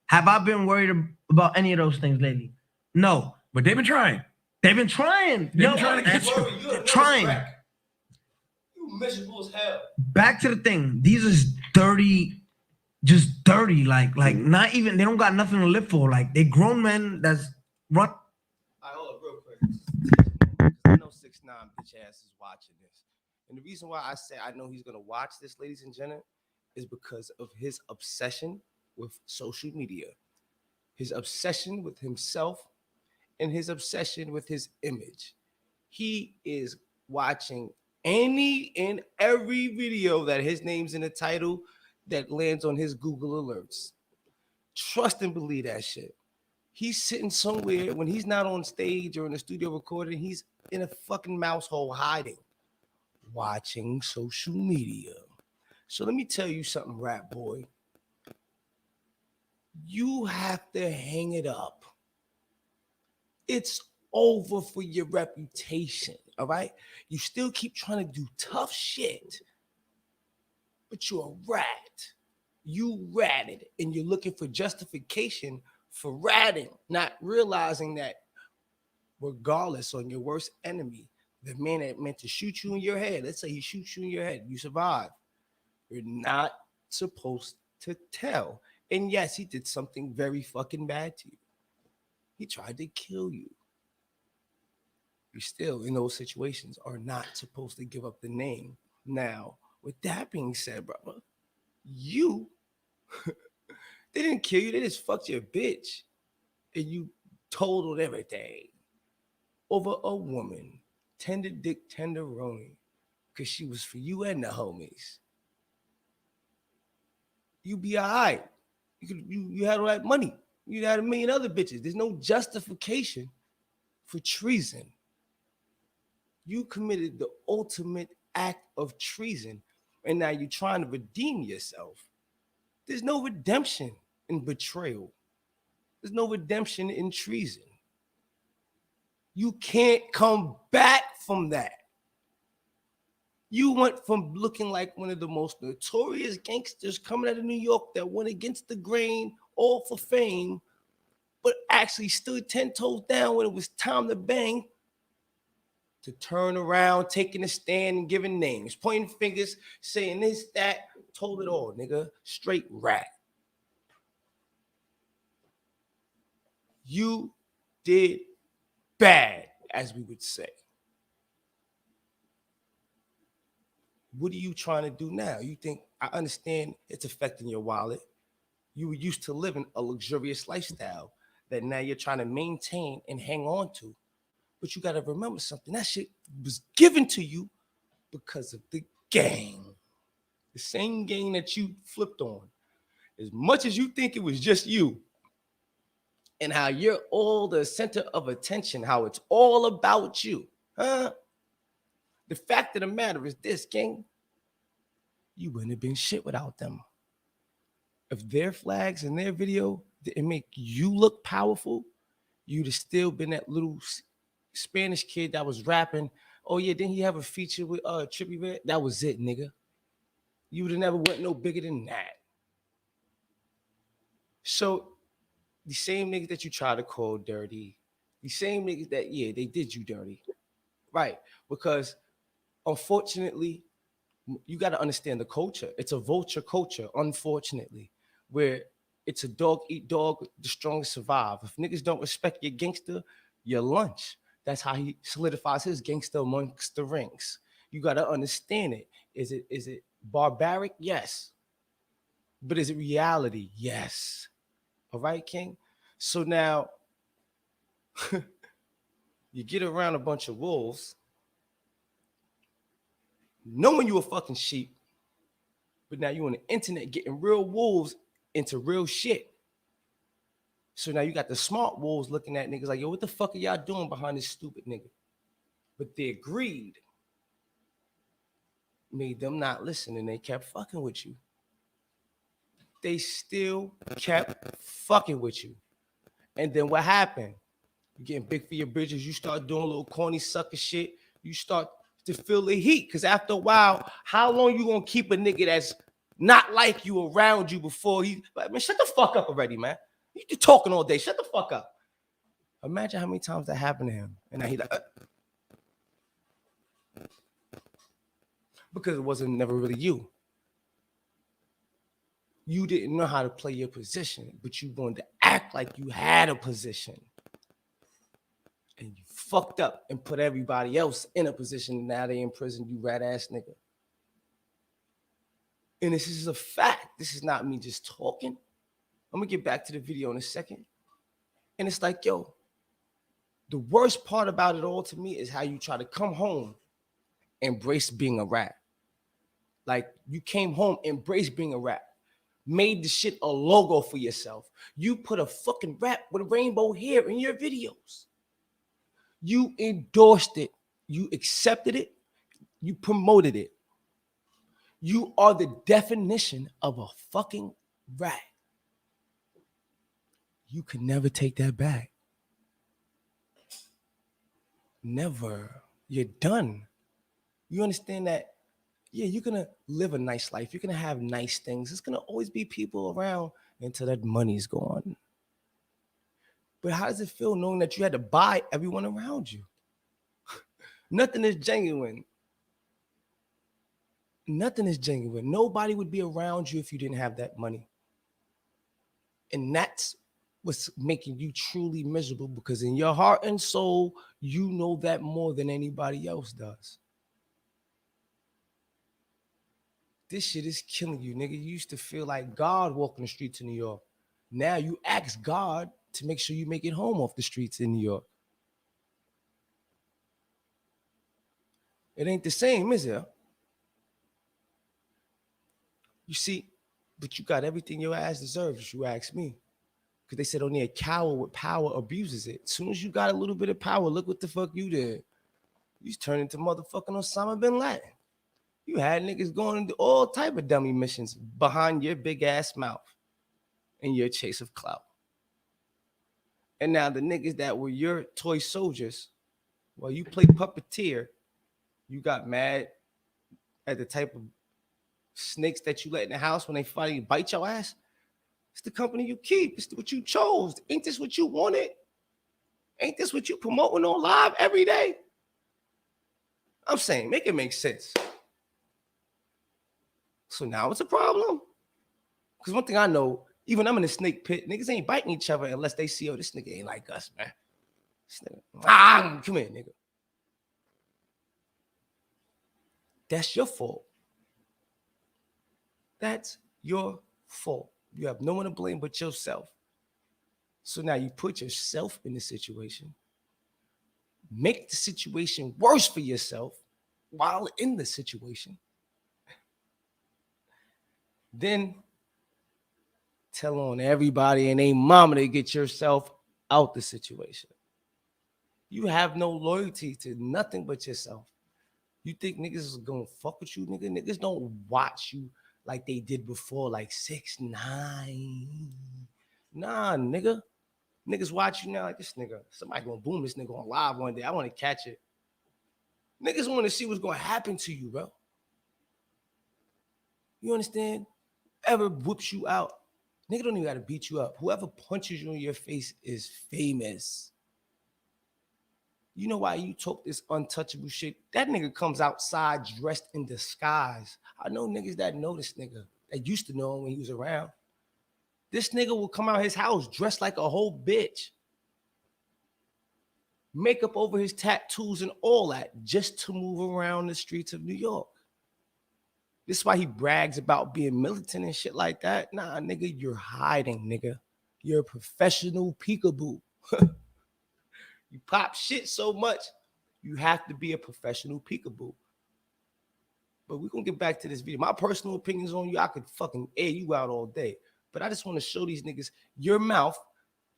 Have I been worried about any of those things lately? No.
But they've been trying.
They've been trying.
They've been trying to get you.
You're
Trying.
You miserable as hell.
Back to the thing. These is dirty, just dirty. Like not even, they don't got nothing to live for. Like they grown men that's run.
All right, hold up real quick. I know 6IX9INE bitch ass is watching this. And the reason why I say I know he's gonna watch this, ladies and gentlemen, is because of his obsession with social media, his obsession with himself, and his obsession with his image. He is watching any and every video that his name's in the title that lands on his Google alerts. Trust and believe that shit. He's sitting somewhere when he's not on stage or in the studio recording, he's in a fucking mouse hole hiding, watching social media. So let me tell you something, rap boy. You have to hang it up. It's over for your reputation, all right? You still keep trying to do tough shit, but you're a rat. You ratted, and you're looking for justification for ratting, not realizing that regardless on your worst enemy, the man that meant to shoot you in your head, let's say he shoots you in your head, you survive. You're not supposed to tell. And yes, he did something very fucking bad to you. He tried to kill you. You still, in those situations, are not supposed to give up the name. Now, With that being said, brother, you they didn't kill you, they just fucked your bitch. And you totaled everything over a woman, tender dick tenderoni, because she was for you and the homies. You be all right. You had all that money. You had a million other bitches. There's no justification for treason. You committed the ultimate act of treason, and now you're trying to redeem yourself. There's no redemption in betrayal. There's no redemption in treason. You can't come back from that. You went from looking like one of the most notorious gangsters coming out of New York that went against the grain, all for fame, but actually stood 10 toes down when it was time to bang, to turn around, taking a stand and giving names, pointing fingers, saying this, that, told it all, nigga. Straight rat. You did bad, as we would say. What are you trying to do now? You think, I understand it's affecting your wallet. You were used to living a luxurious lifestyle that now you're trying to maintain and hang on to. But you got to remember something. That shit was given to you because of the gang. The same gang that you flipped on. As much as you think it was just you and how you're all the center of attention, how it's all about you, huh? The fact of the matter is this, gang, you wouldn't have been shit without them. If their flags and their video didn't make you look powerful, you'd have still been that little Spanish kid that was rapping. Oh yeah, didn't he have a feature with Trippie Redd? That was it, nigga. You would have never went no bigger than that. So the same niggas that you try to call dirty, the same niggas that, yeah, they did you dirty. Right. Because unfortunately, you got to understand the culture. It's a vulture culture, unfortunately, where it's a dog eat dog, the strongest survive. If niggas don't respect your gangster, your lunch. That's how he solidifies his gangster amongst the ranks. You got to understand it. Is it barbaric? Yes. But is it reality? Yes. All right, King? So now you get around a bunch of wolves, knowing you a fucking sheep, but now you on the internet getting real wolves into real shit. So now you got the smart wolves looking at niggas like, yo, what the fuck are y'all doing behind this stupid nigga? But their greed made them not listen, and they kept fucking with you. They still kept fucking with you. And then what happened? You're getting big for your bridges. You start doing a little corny sucker shit. You start to feel the heat. Because after a while, how long you gonna keep a nigga that's not like you around you before he like, man, shut the fuck up already, man. You talking all day. Shut the fuck up. Imagine how many times that happened to him. And now he like, because it wasn't never really you. You didn't know how to play your position, but you wanted to act like you had a position. And you fucked up and put everybody else in a position. Now they in prison, you rat ass nigga. And this is a fact. This is not me just talking. I'm gonna get back to the video in a second. And it's like, yo, the worst part about it all to me is how you try to come home, embrace being a rat. Like you came home, embrace being a rat. Made the shit a logo for yourself. You put a fucking rat with rainbow hair in your videos. You endorsed it. You accepted it. You promoted it. You are the definition of a fucking rat. You can never take that back. Never. You're done. You understand that? Yeah, you're going to live a nice life. You're going to have nice things. There's going to always be people around until that money's gone. But how does it feel knowing that you had to buy everyone around you? Nothing is genuine. Nothing is genuine. Nobody would be around you if you didn't have that money. And that's what's making you truly miserable, because in your heart and soul, you know that more than anybody else does. This shit is killing you, nigga. You used to feel like God walking the streets of New York. Now you ask God to make sure you make it home off the streets in New York. It ain't the same, is it? You see, but you got everything your ass deserves, if you ask me. Because they said only a coward with power abuses it. As soon as you got a little bit of power, look what the fuck you did. You turned into motherfucking Osama bin Laden. You had niggas going into all type of dummy missions behind your big ass mouth in your chase of clout. And now the niggas that were your toy soldiers, while you play puppeteer, you got mad at the type of snakes that you let in the house when they finally bite your ass. It's the company you keep. It's what you chose. Ain't this what you wanted? Ain't this what you promoting on live every day? I'm saying, make it make sense. So now it's a problem. Because one thing I know, even I'm in the snake pit, niggas ain't biting each other unless they see, oh, this nigga ain't like us, man. This nigga, come here, nigga. That's your fault. That's your fault. You have no one to blame but yourself. So now you put yourself in the situation, make the situation worse for yourself while in the situation. Then tell on everybody and their mama to get yourself out the situation. You have no loyalty to nothing but yourself. You think niggas is gonna fuck with you, nigga? Niggas don't watch you like they did before, like 6IX9INE. Nah, nigga. Niggas watch you now like this nigga. Somebody gonna boom this nigga on live one day. I want to catch it. Niggas want to see what's gonna happen to you, bro. You understand? Whoever whoops you out, nigga don't even gotta beat you up. Whoever punches you in your face is famous. You know why you talk this untouchable shit? That nigga comes outside dressed in disguise. I know niggas that know this nigga, that used to know him when he was around. This nigga will come out his house dressed like a whole bitch. Makeup over his tattoos and all that just to move around the streets of New York. This is why he brags about being militant and shit like that. Nah, nigga, you're hiding, nigga. You're a professional peekaboo. You pop shit so much, you have to be a professional peekaboo. But we're going to get back to this video. My personal opinions on you, I could fucking air you out all day. But I just want to show these niggas your mouth,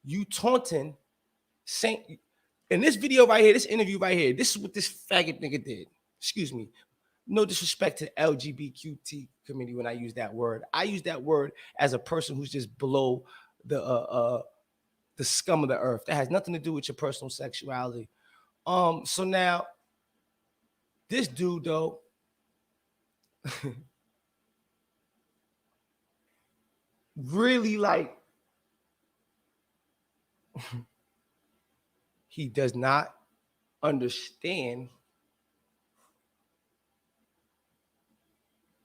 you taunting, saying, in this video right here, this interview right here, this is what this faggot nigga did. Excuse me. No disrespect to the LGBTQ community when I use that word. I use that word as a person who's just below the scum of the earth. That has nothing to do with your personal sexuality. So now, this dude though, really like, he does not understand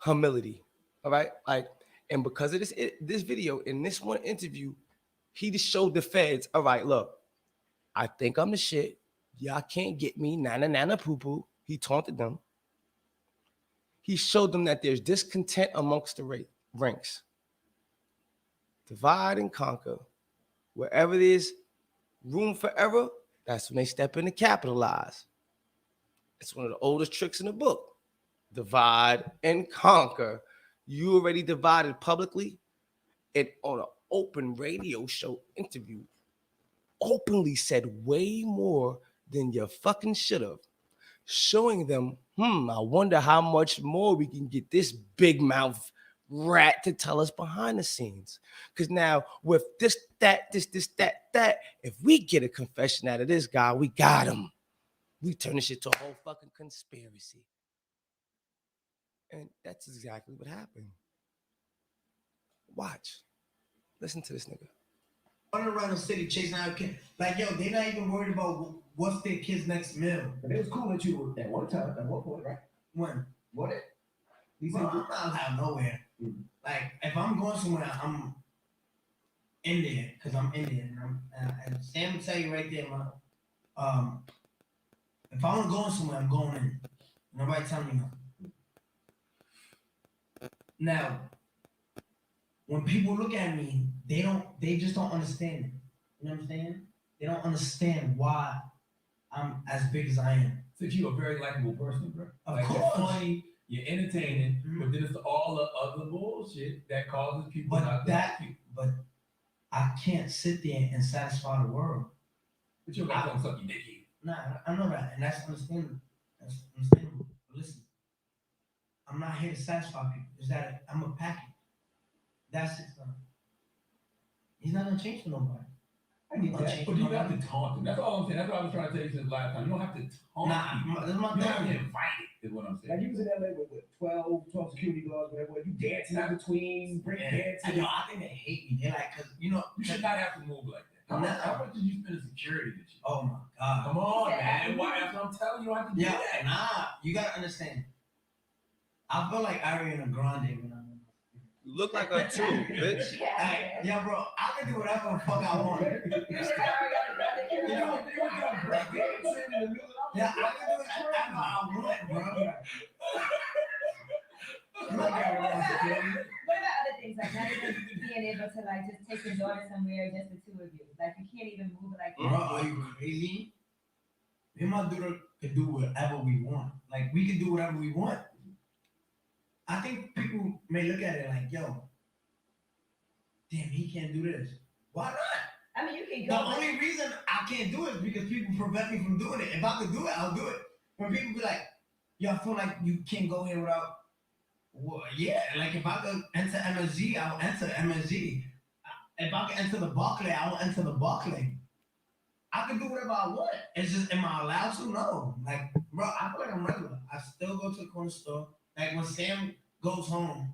humility. All right, like, and because of this video, in this one interview, he just showed the feds, all right, look, I think I'm the shit. Y'all can't get me, nana nana poo poo. He taunted them. He showed them that there's discontent amongst the ranks. Divide and conquer. Wherever there's room for error, that's when they step in to capitalize. It's one of the oldest tricks in the book. Divide and conquer. You already divided publicly and on an open radio show interview, openly said way more than you fucking should have. Showing them, I wonder how much more we can get this big mouth rat to tell us behind the scenes. Because now with this, that, if we get a confession out of this guy, we got him. We turn this shit to a whole fucking conspiracy. And that's exactly what happened. Watch. Listen to this nigga.
Running around the city chasing out kids. Like, yo, they're not even worried about what's their kid's next meal.
But it was cool that you were at one time, at one point, right?
When?
What it?
Bro, I'm not out nowhere.
Mm-hmm.
Like, if I'm going somewhere, I'm in there because I'm in there. And Sam will tell you right there, man. If I want to go somewhere, I'm going in. Nobody tell me nothing. Now, when people look at me, they just don't understand it. You know what I'm saying? They don't understand why I'm as big as I am.
Since you're a very likable person, bro.
Of
Like,
course.
you're funny, you're entertaining,
Mhm.
but then it's all the other bullshit that causes people
But
not to like you.
but I can't sit there and satisfy the world.
But you got to suck your dick either.
Nah, I know that, and that's understandable. That's understandable. But listen, I'm not here to satisfy people. Is that I'm a package. That's 6IX9INE. He's not gonna change for nobody.
I get that, but you don't have to taunt them. That's all I'm saying. That's what I was trying to tell you since last time. You don't have to taunt people.
That's my
You have to
thing.
invite it, is what I'm saying.
Like you was in LA with 12 security guards, whatever. You dancing in between, break dancing.
I think they hate me. They're like, cause
You should not have to move like that. How much did you spend in security this year?
oh my god.
Come on, man. Why? That's what I'm telling you. You don't have to do
Yeah,
that.
nah. You gotta understand. I feel like Ariana Grande when I'm.
You look like her too, bitch.
Hey, yeah, bro. I can do whatever the fuck I want. Yeah, I can do whatever I want, bro.
What about other things like not even being able to like just take your daughter somewhere, just the two of you? Like you can't even move it like
Bro, are you crazy? Me and my daughter can do whatever we want. Like we can do whatever we want. I think people may look at it like, yo, damn, he can't do this. Why not?
I mean, you can
The
go.
only reason I can't do it is because people prevent me from doing it. If I could do it, I'll do it. When people be like, yo, I feel like you can't go here without, well, yeah, like if I could enter MSG, I'll enter MSG. If I could enter the Barclay, I will enter the Barclay. I can do whatever I want. It's just, am I allowed to? No. Like, bro, I feel like I'm regular. I still go to the corner store. Like when Sam goes home,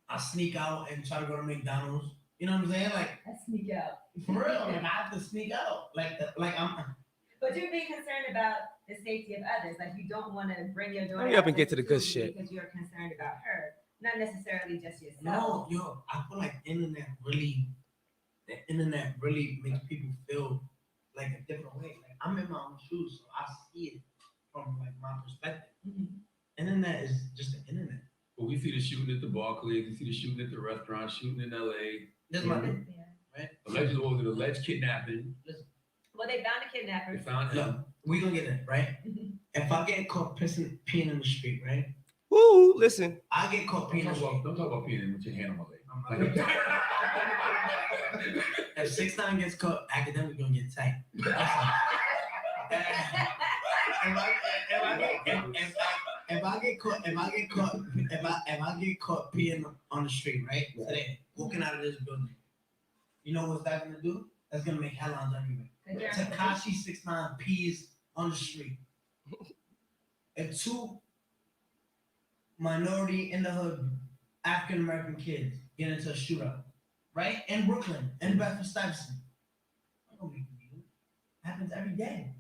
I sneak out and try to go to McDonald's. You know what I'm saying? Like,
I sneak out.
for real, like I have to sneak out. Like I'm.
But you're being concerned about the safety of others. Like you don't want to bring your daughter.
Hurry up
out
and get
with
to the
the two
good
of you
shit.
because you're concerned about her, not necessarily just yourself.
No, yo, I feel like the internet really makes people feel like a different way. Like I'm in my own shoes, so I see it from like my perspective. Internet is just the internet.
But we see the shooting at the Barclays, we see the shooting at the restaurant, shooting in LA.
This is my
Yeah.
right.
Alleged, what was it? Alleged kidnapping.
Well, they found a
They
kidnapper.
found him.
Look, we gonna get it right. If I get caught peeing in the street, right?
Woo, listen.
I get caught peeing in the street.
Don't talk about peeing with your hand on my leg.
If 6IX9INE gets caught, academic gonna get tight. If I get caught peeing on the street, right? Today, walking out of this building, you know what's that gonna do? That's gonna make headlines everywhere. Tekashi 6IX9INE pees on the street. If two minority in the hood African American kids get into a shootout, right? In Brooklyn, in Bedford Stuyvesant. Happens every day.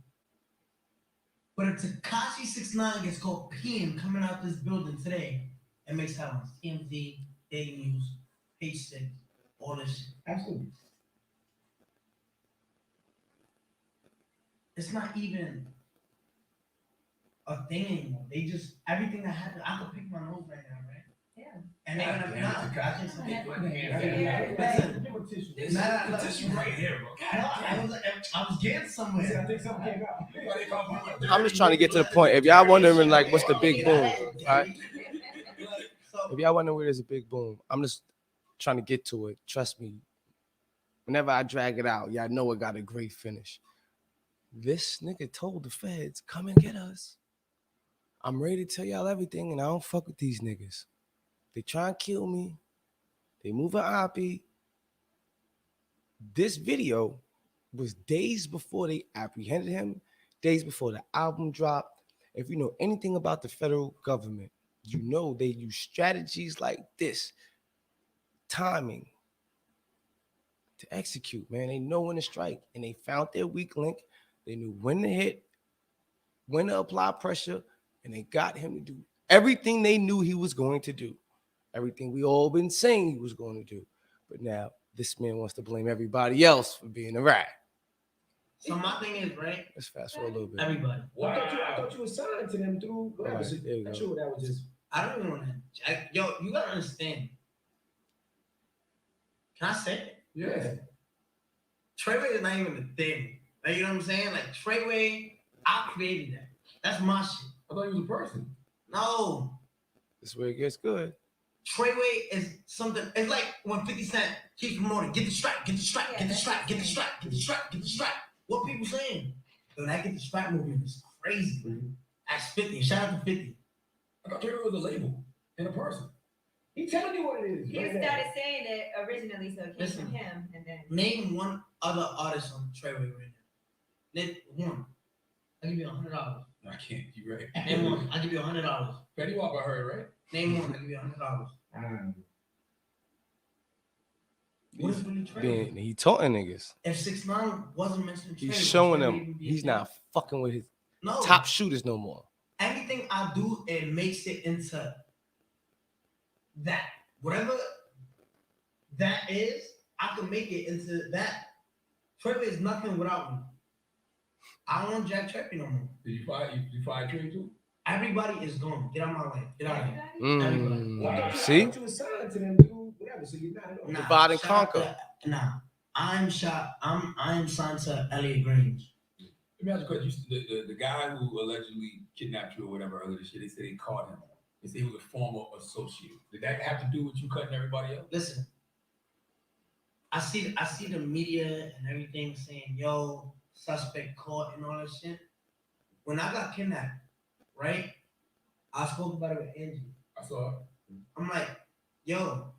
But if Tekashi 6IX9INE gets caught peeing coming out this building today, it makes headlines. TMZ, Daily News, Page 6, all this shit.
Absolutely.
It's not even a thing anymore. They just, everything that happened, I could pick my nose right now, right?
Yeah.
And they're gonna,
Damn,
nah,
Tekashi.
I just,
It's the tissue right here, bro.
I was getting somewhere.
I think something came out.
I'm just trying to get to the point. If y'all wondering like what's the big boom, right? If y'all wondering where there's a big boom, I'm just trying to get to it. Trust me. Whenever I drag it out, y'all know it got a great finish. This nigga told the feds, come and get us. I'm ready to tell y'all everything, and I don't fuck with these niggas. They try and kill me. They move an oppie. This video was days before they apprehended him, days before the album dropped. If you know anything about the federal government, you know they use strategies like this, timing, to execute, man. They know when to strike, and they found their weak link. They knew when to hit, when to apply pressure, and they got him to do everything they knew he was going to do. Everything we all been saying he was going to do. But now this man wants to blame everybody else for being a rat.
So my thing is, right?
Let's fast forward a little bit.
Everybody.
I thought you were signed to them through.
All right, there you
I'm
go.
sure that was just.
I don't even want to. Yo, you gotta understand. Can I say it?
Yeah.
Treyway is not even a thing. Like, you know what I'm saying? Like, Treyway, I created that. That's my shit.
I thought he was a person.
No.
This is where it gets good.
Treyway is something. It's like when 50 Cent keeps promoting, get the strap, get the strap, get the strap, get the strap, get the strap, get the strap. What people saying? Yo, that get the strap movement is crazy. That's 50. Shout out to 50.
I thought Treyway was a label and a person.
He telling you what it is.
He
right
started
now.
saying it originally, so it came
Listen.
from him, and then
Name one other artist on Treyway right now. Name one. I'll give you $100.
I can't. You right.
Name one. I'll give you $100.
Fetty Wap, I heard, right?
Name one. I'll give you $100. What is really Treyway?
He taunting niggas.
If 6IX9INE wasn't mentioned,
He's
Treyway,
showing
would Treyway
them
even be a
he's
thing?
not fucking with his
No.
top shooters no more.
Anything I do, it makes it into that. Whatever that is, I can make it into that. Treyway is nothing without me. I don't want Jack Trappy no more.
Did you fire Trey too?
Everybody is gone. Get out of my life. Get out of here.
Well, I thought
See?
you were signed to them, dude. Whatever. So you're not at all.
Nah,
Divide and
shout out
conquer.
to- Nah, I am signed to Elliot Grange.
Let me ask you a question. The guy who allegedly kidnapped you or whatever other shit, they said they caught him. They said he was a former associate. Did that have to do with you cutting everybody else?
Listen, I see the media and everything saying, yo, suspect caught and all that shit. When I got kidnapped, right? I spoke about it with Angie.
I saw it.
I'm like, yo,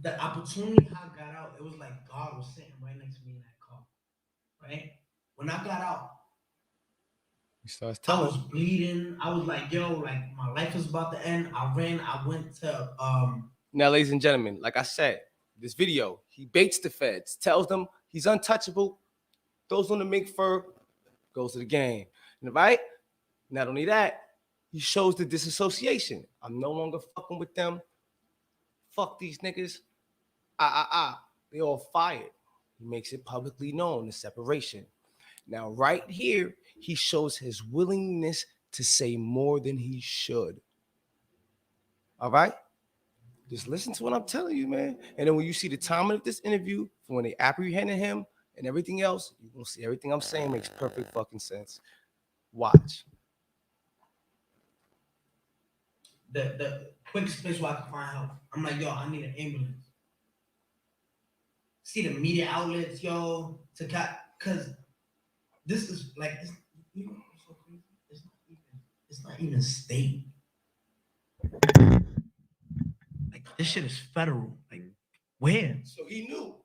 the opportunity I got out, it was like God was sitting right next to me in that car, right? When I got out,
He starts
I
telling
was bleeding. I was like, yo, like my life is about to end. I ran. I went to
Now, ladies and gentlemen, like I said, this video, he baits the feds, tells them he's untouchable, throws on the mink fur, goes to the game. And right? Not only that, he shows the disassociation. I'm no longer fucking with them. Fuck these niggas. They all fired. He makes it publicly known, the separation. Now, right here, he shows his willingness to say more than he should. All right? Just listen to what I'm telling you, man. And then when you see the timing of this interview, from when they apprehended him and everything else, you're going to see everything I'm saying makes perfect fucking sense. Watch.
the quickest place where I can find help. I'm like, yo, I need an ambulance. See the media outlets, yo, because this is like, you know what's so crazy? It's not even state. Like, this shit is federal. Like, where?
So he knew.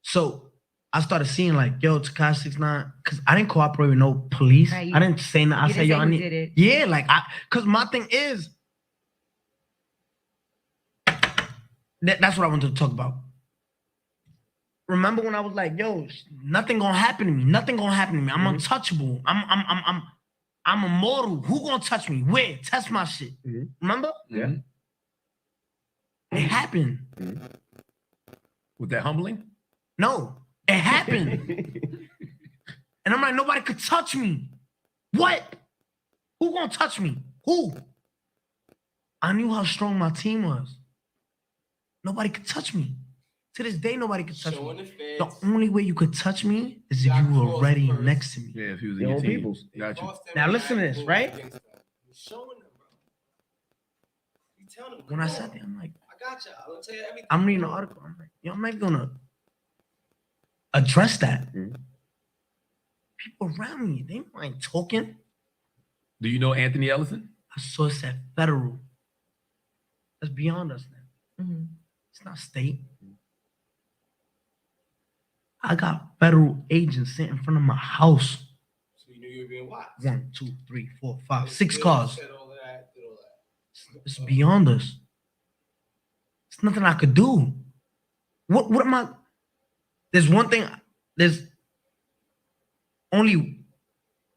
So I started seeing like, yo, Tekashi 6IX9INE, because I didn't cooperate with no police.
Right,
I didn't say nothing. I
You
said,
didn't
yo,
say
I
who
need.
did it.
Yeah, like because my thing is, that's what I wanted to talk about. Remember when I was like, yo, nothing gonna happen to me. Nothing gonna happen to me. I'm untouchable. I'm immortal. Who gonna touch me? Where? Test my shit. Remember?
Yeah.
It happened.
Was that humbling?
No, it happened. And I'm like, nobody could touch me. What? Who gonna touch me? Who? I knew how strong my team was. Nobody could touch me. To this day, nobody could touch
Showing
me.
the
The
feds.
only way you could touch me is if
Got
you were
crossed
already
first.
next to me.
Yeah, if he was in
Your
your
own
team.
peoples.
Got you.
Now listen to this, right?
He's showing them, bro. He telling them,
When I
come
sat
on.
there, I'm like,
I got you. I'm gonna tell you everything.
I'm reading the article. I'm like, yo, I'm not gonna address that. People around me, they ain't talking.
Do you know Anthony Ellison?
I saw it said federal. That's beyond us now. It's not state. I got federal agents sitting in front of my house.
So you knew you were being watched.
1, 2, 3, 4, 5, 6 cars.
Said all that, did all that.
It's beyond us. There's nothing I could do. What am I? There's only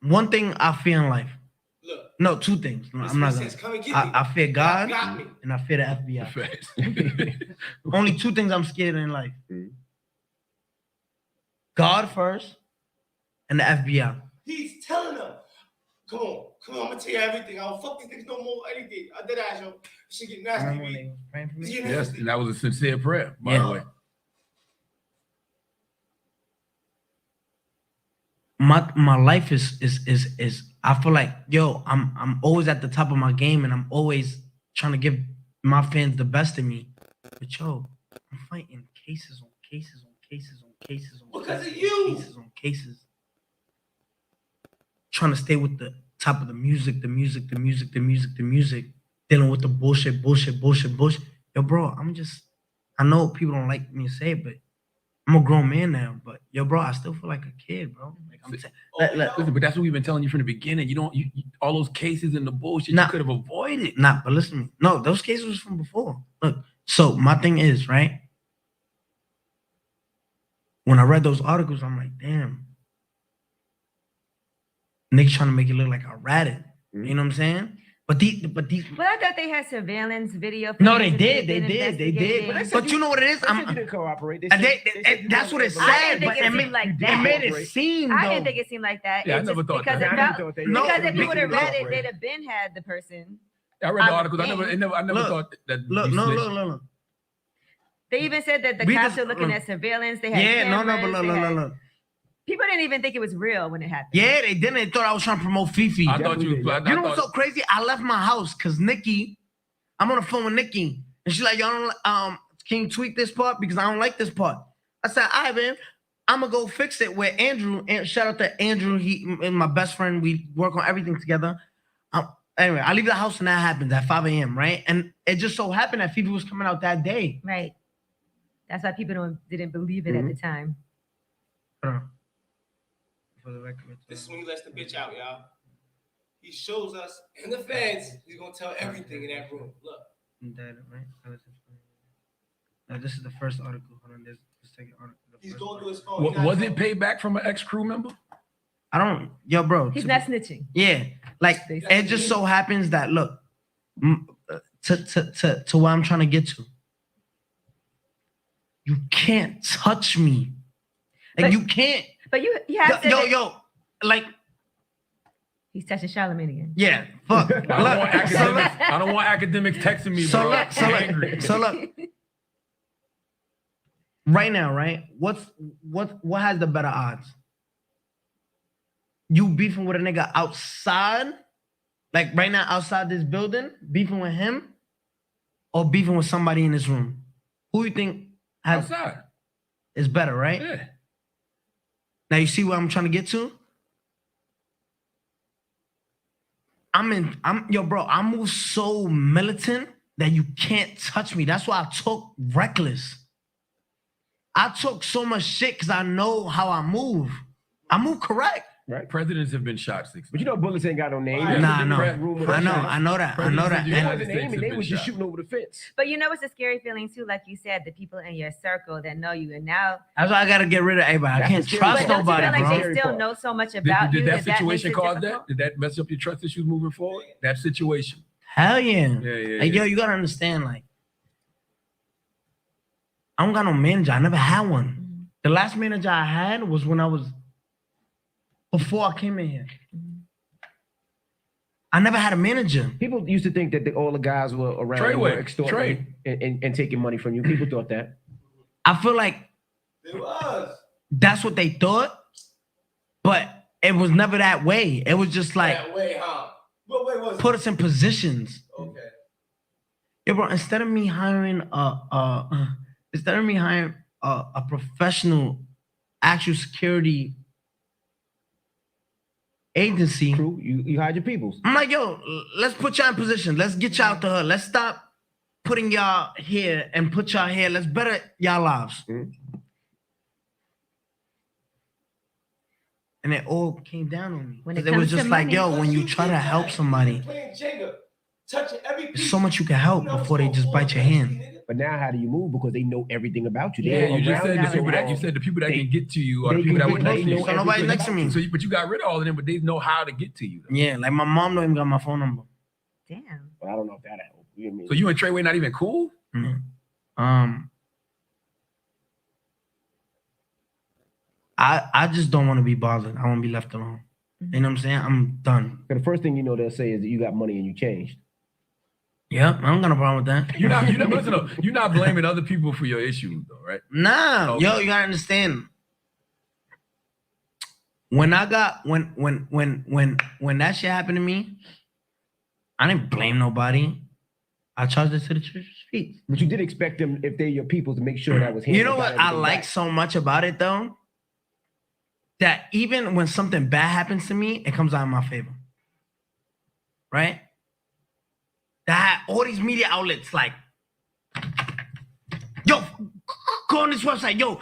one thing I fear in life.
Look,
No, two things. No, I'm not
says,
gonna.
come and get me.
I fear God
Got me.
and I fear the FBI.
Facts.
Only two things I'm scared in life. God first and the FBI.
He's telling them, Come on, I'm gonna tell you everything. I don't fuck these niggas no more. Anything. I did that, yo. Shit get nasty.
Remember when
B.
they was praying for
It's
me?
getting
Yes,
nasty.
and that was a sincere prayer, by
Yeah.
the way.
My life is I feel like, yo, I'm always at the top of my game and I'm always trying to give my fans the best of me. But yo, I'm fighting cases on cases on cases on cases on
Because
cases
of you.
on cases on cases. Trying to stay with the top of the music, dealing with the bullshit. Yo, bro, I know people don't like me to say it, but I'm a grown man now. But yo, bro, I still feel like a kid, bro. Like
Listen, but that's what we've been telling you from the beginning. You don't, you all those cases and the bullshit
Nah.
you could have avoided.
Nah, but listen to me. No, those cases was from before. Look, so my thing is, right? When I read those articles, I'm like, damn. Niggas trying to make it look like I ratted. You know what I'm saying? But these
Well, I thought they had surveillance video.
no, they
footage
did.
and
They
they've been
did.
investigating.
But you know what it is?
They said you didn't cooperate.
That's what it said.
I didn't think
but
it
it
seemed
made,
like
it
that.
made it seem
I
though.
didn't think it seemed like that.
Yeah, I
It
never
just-
thought
because
that.
it
I
felt-
thought they-
No,
because if you would have read it,
cooperate.
they'd have been had the person.
I read the
I
articles. I
think-
never
Look,
thought that.
Look,
you
no,
snitched.
look.
They even said that the
We
cops
just-
are looking
look.
at surveillance. They had
Yeah,
cameras,
but
they had-
look.
People didn't even think it was real when it happened.
Yeah, they didn't. They thought I was trying to promote Fifi.
I thought you.
Definitely.
I
You know what's so
thought,
crazy? I left my house because Nikki, I'm on the phone with Nikki, and she's like, "Yo, can you tweak this part because I don't like this part?" I said, "All right, man, I'm gonna go fix it." With Andrew, and shout out to Andrew, he and my best friend. We work on everything together. Anyway, I leave the house and that happens at 5 a.m. Right, and it just so happened that Fifi was coming out that day.
Right. That's why people didn't believe it at the time.
Hold on. For the record,
This is when he lets the bitch out, y'all. He shows us and the feds. He's gonna tell everything in that room. Look.
Right? No, this is the first article. Hold on, there's the second article.
He's going to his phone.
was it paid back from an ex crew member?
I don't, yo, bro.
He's not snitching.
Yeah, like it just so happens that look, to where I'm trying to get to. You can't touch me, like
But-
you can't.
But you have to.
Yo, like
He's touching Charlamagne again.
yeah, fuck.
I don't want academics texting me, bro. I'm angry.
So look. Right now, right? What has the better odds? You beefing with a nigga outside, like right now outside this building, beefing with him, or beefing with somebody in this room? Who you think has
Outside.
is better, right?
Yeah.
Now you see where I'm trying to get to? Yo, bro, I move so militant that you can't touch me. That's why I talk reckless. I talk so much shit because I know how I move. I move correct.
Right.
Presidents have been shot 6.
But you know, bullets ain't got no name.
Right.
Nah, I know.
Rumor
I know
that.
that. And
They
United
wasn't
States
aiming.
have
They
been
was just
shot.
shooting over the fence.
But you know it's a scary feeling too, like you said, the people in your circle that know you, and now
that's why I gotta get rid of everybody. I
That's
can't
the scary
trust
but
part.
don't you
nobody,
feel like
bro.
they
Scary
still
part.
know so much about
Did
you
that
makes
situation
it
cause that?
difficult?
Did that mess up your trust issues moving forward? That situation.
Hell yeah.
Yeah.
Like, yo, you gotta understand, like, I don't got no manager. I never had one. The last manager I had was when I was before I came in here. I never had a manager.
People used to think that all the guys were around and were
Treyway.
extorting and taking money from you. People thought that.
I feel like
It was.
that's what they thought, but it was never that way. It was just like
That way, huh? What way was
put
it?
us in positions.
Okay.
Yeah, bro. Instead of me hiring a professional actual security agency,
True. You hide your peoples.
I'm like, yo, let's put y'all in position. Let's get y'all to her. Let's stop putting y'all here and put y'all here. Let's better y'all lives.
Mhm.
And it all came down on me.
When
'Cause
it
it was
comes to
just like,
money.
yo, when you try to help somebody,
Playing Jenga, touching every
there's
piece.
so much you can help before they just bite your hand.
But now, how do you move? Because they know everything about you. They
Yeah,
were
you just
around
said
you
the
so
people that
long.
you said the people that
They-
can get to you are the
they
people that
can
would
get-
next
they
to you.
know
So nobody next to me.
So but you got rid of all of them, but they know how to get to you.
Yeah, like my mom don't even got my phone number.
Damn.
But I don't know if that helped. You know what I mean?
So you and Treyway not even cool?
I just don't want to be bothered. I want to be left alone. You know what I'm saying? I'm done.
The first thing you know they'll say is that you got money and you changed.
Yep, I don't got no problem with that.
You're not listen, though, you're not blaming other people for your issues though, right?
Nah,
Okay.
yo, you gotta understand. When I got when that shit happened to me, I didn't blame nobody. I charged it to the streets.
But you did expect them, if they're your people, to make sure that was handled.
You know what I like so much about it though? That even when something bad happens to me, it comes out in my favor. Right? That all these media outlets like, yo, go on this website, yo.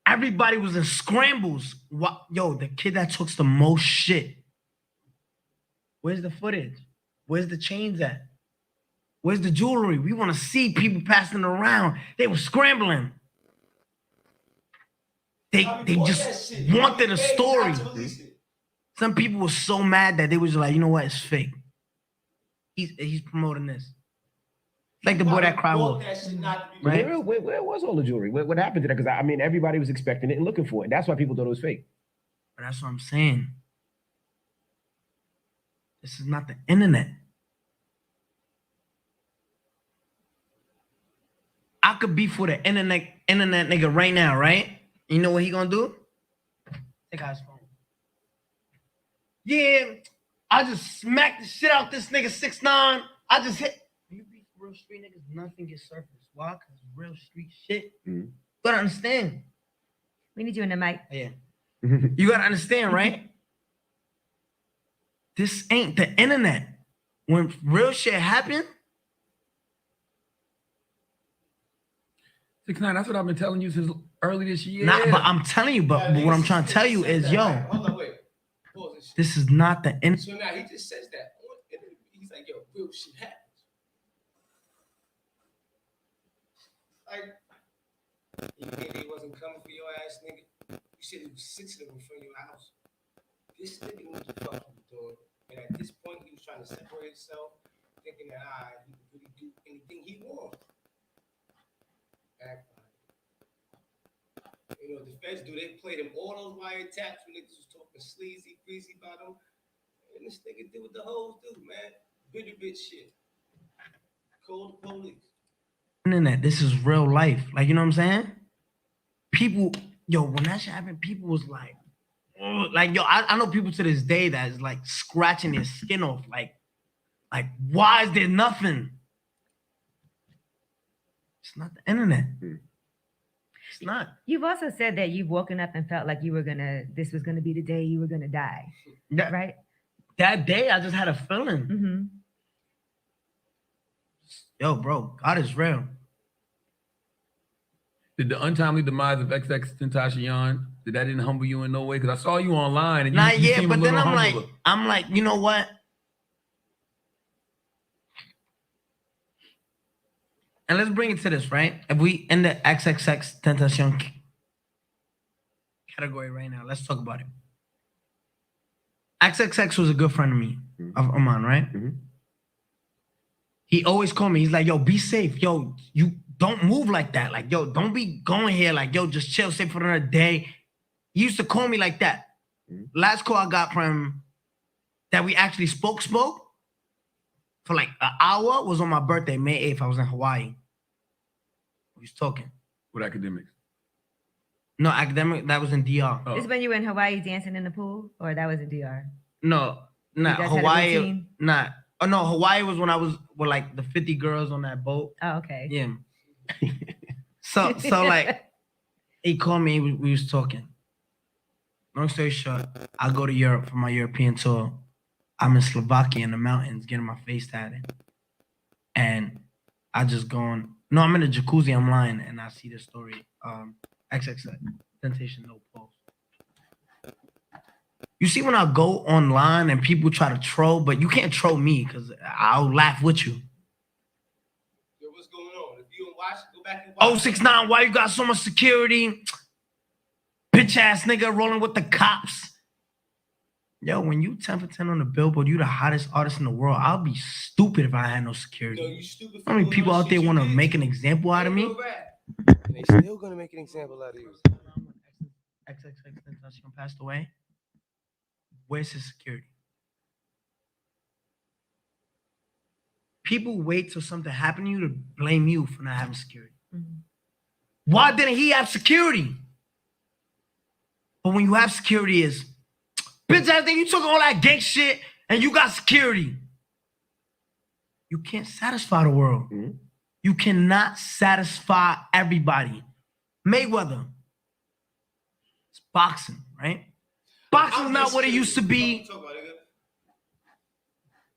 Everybody was in scrambles. What, yo, the kid that took the most shit. Where's the footage? Where's the chains at? Where's the jewelry? We want to see people passing around. They were scrambling. They just wanted a story. Some people were so mad that they was like, you know what? It's fake. He's promoting this. Like the boy that cried wolf.
Right? Where was all the jewelry? What happened to that? Because I mean, everybody was expecting it and looking for it. That's why people thought it was fake.
But that's what I'm saying. This is not the internet. I could be for the internet nigga right now, right? You know what he gonna do? Take out his phone. Yeah, I just smacked the shit out this nigga 6ix9ine. I just hit. You be real street niggas, nothing gets surfaced. Why? Because real street shit. You gotta understand.
We need you in the mic.
Yeah. You gotta understand, right? This ain't the internet. When real shit happen.
6ix9ine, that's what I've been telling you since early this year.
Nah, but I'm telling you, but what I'm trying to tell you is, yo,
Hold on, wait. Pause this shit.
this is not the internet.
So now he just says that. He's like, yo, real shit happens. Like, you think they wasn't coming for your ass, nigga? You said it was 6 of them in front of your house. This nigga knew what the fuck he was doing. And at this point, he was trying to separate himself, thinking that, he could really do anything he wants. You know, the feds do, they played him all those wiretaps when niggas was talking sleazy, greasy about him. And this nigga did what the hoes do, man. Bitter bitch shit. Call the police.
Internet, this is real life. Like, you know what I'm saying? People, yo, when that shit happened, people was like, ugh. Like, yo, I know people to this day that is like scratching their skin off. Like, why is there nothing? It's not the internet. It's not.
You've also said that you've woken up and felt like this was gonna be the day you were gonna die, right?
That day, I just had a feeling.
Mm-hmm.
Yo, bro, God is real.
Did the untimely demise of XXXTentacion, did that didn't humble you in no way? Because I saw you online and
Not
you
yet,
seem a
but then
little
I'm like, you know what? And let's bring it to this, right? If we in the XXXTentacion category right now, let's talk about it. XXX was a good friend of me, of mine, right? He always called me. He's like, yo, be safe. Yo, you don't move like that. Like, yo, don't be going here. Like, yo, just chill, stay for another day. He used to call me like that. Last call I got from him that we actually spoke for like an hour was on my birthday, May 8th. I was in Hawaii. We was talking.
with academics.
No, academic, that was in DR.
Oh.
This is when you were in Hawaii dancing in the pool, or that was in DR?
No, not
guys had a
Hawaii.
routine?
Not. Oh no, Hawaii was when I was with like the 50 girls on that boat.
Oh, okay.
Yeah. so like he called me, we was talking. Long story short, I go to Europe for my European tour. I'm in Slovakia in the mountains getting my face tatted. And I just going, no, I'm in a jacuzzi, I'm lying, and I see this story. XXX, Temptation No Post. You see when I go online and people try to troll, but you can't troll me because I'll laugh with you.
Yo, what's going on? If you don't watch, go back and watch.
6ix9ine, why you got so much security? Bitch ass nigga rolling with the cops. Yo, when you 10 for 10 on the Billboard, you the hottest artist in the world. I'll be stupid if I had no security.
No, you stupid.
How many people out there want to make an example out of me?
And they still gonna make an example out of you.
XXX Tentacion passed away, where's his security? People wait till something happened to you to blame you for not having security. Why didn't he have security? But when you have security, is bitch ass thing, you took all that gang shit and you got security. You can't satisfy the world. You cannot satisfy everybody. Mayweather. It's boxing, right? Boxing's not what it used to be.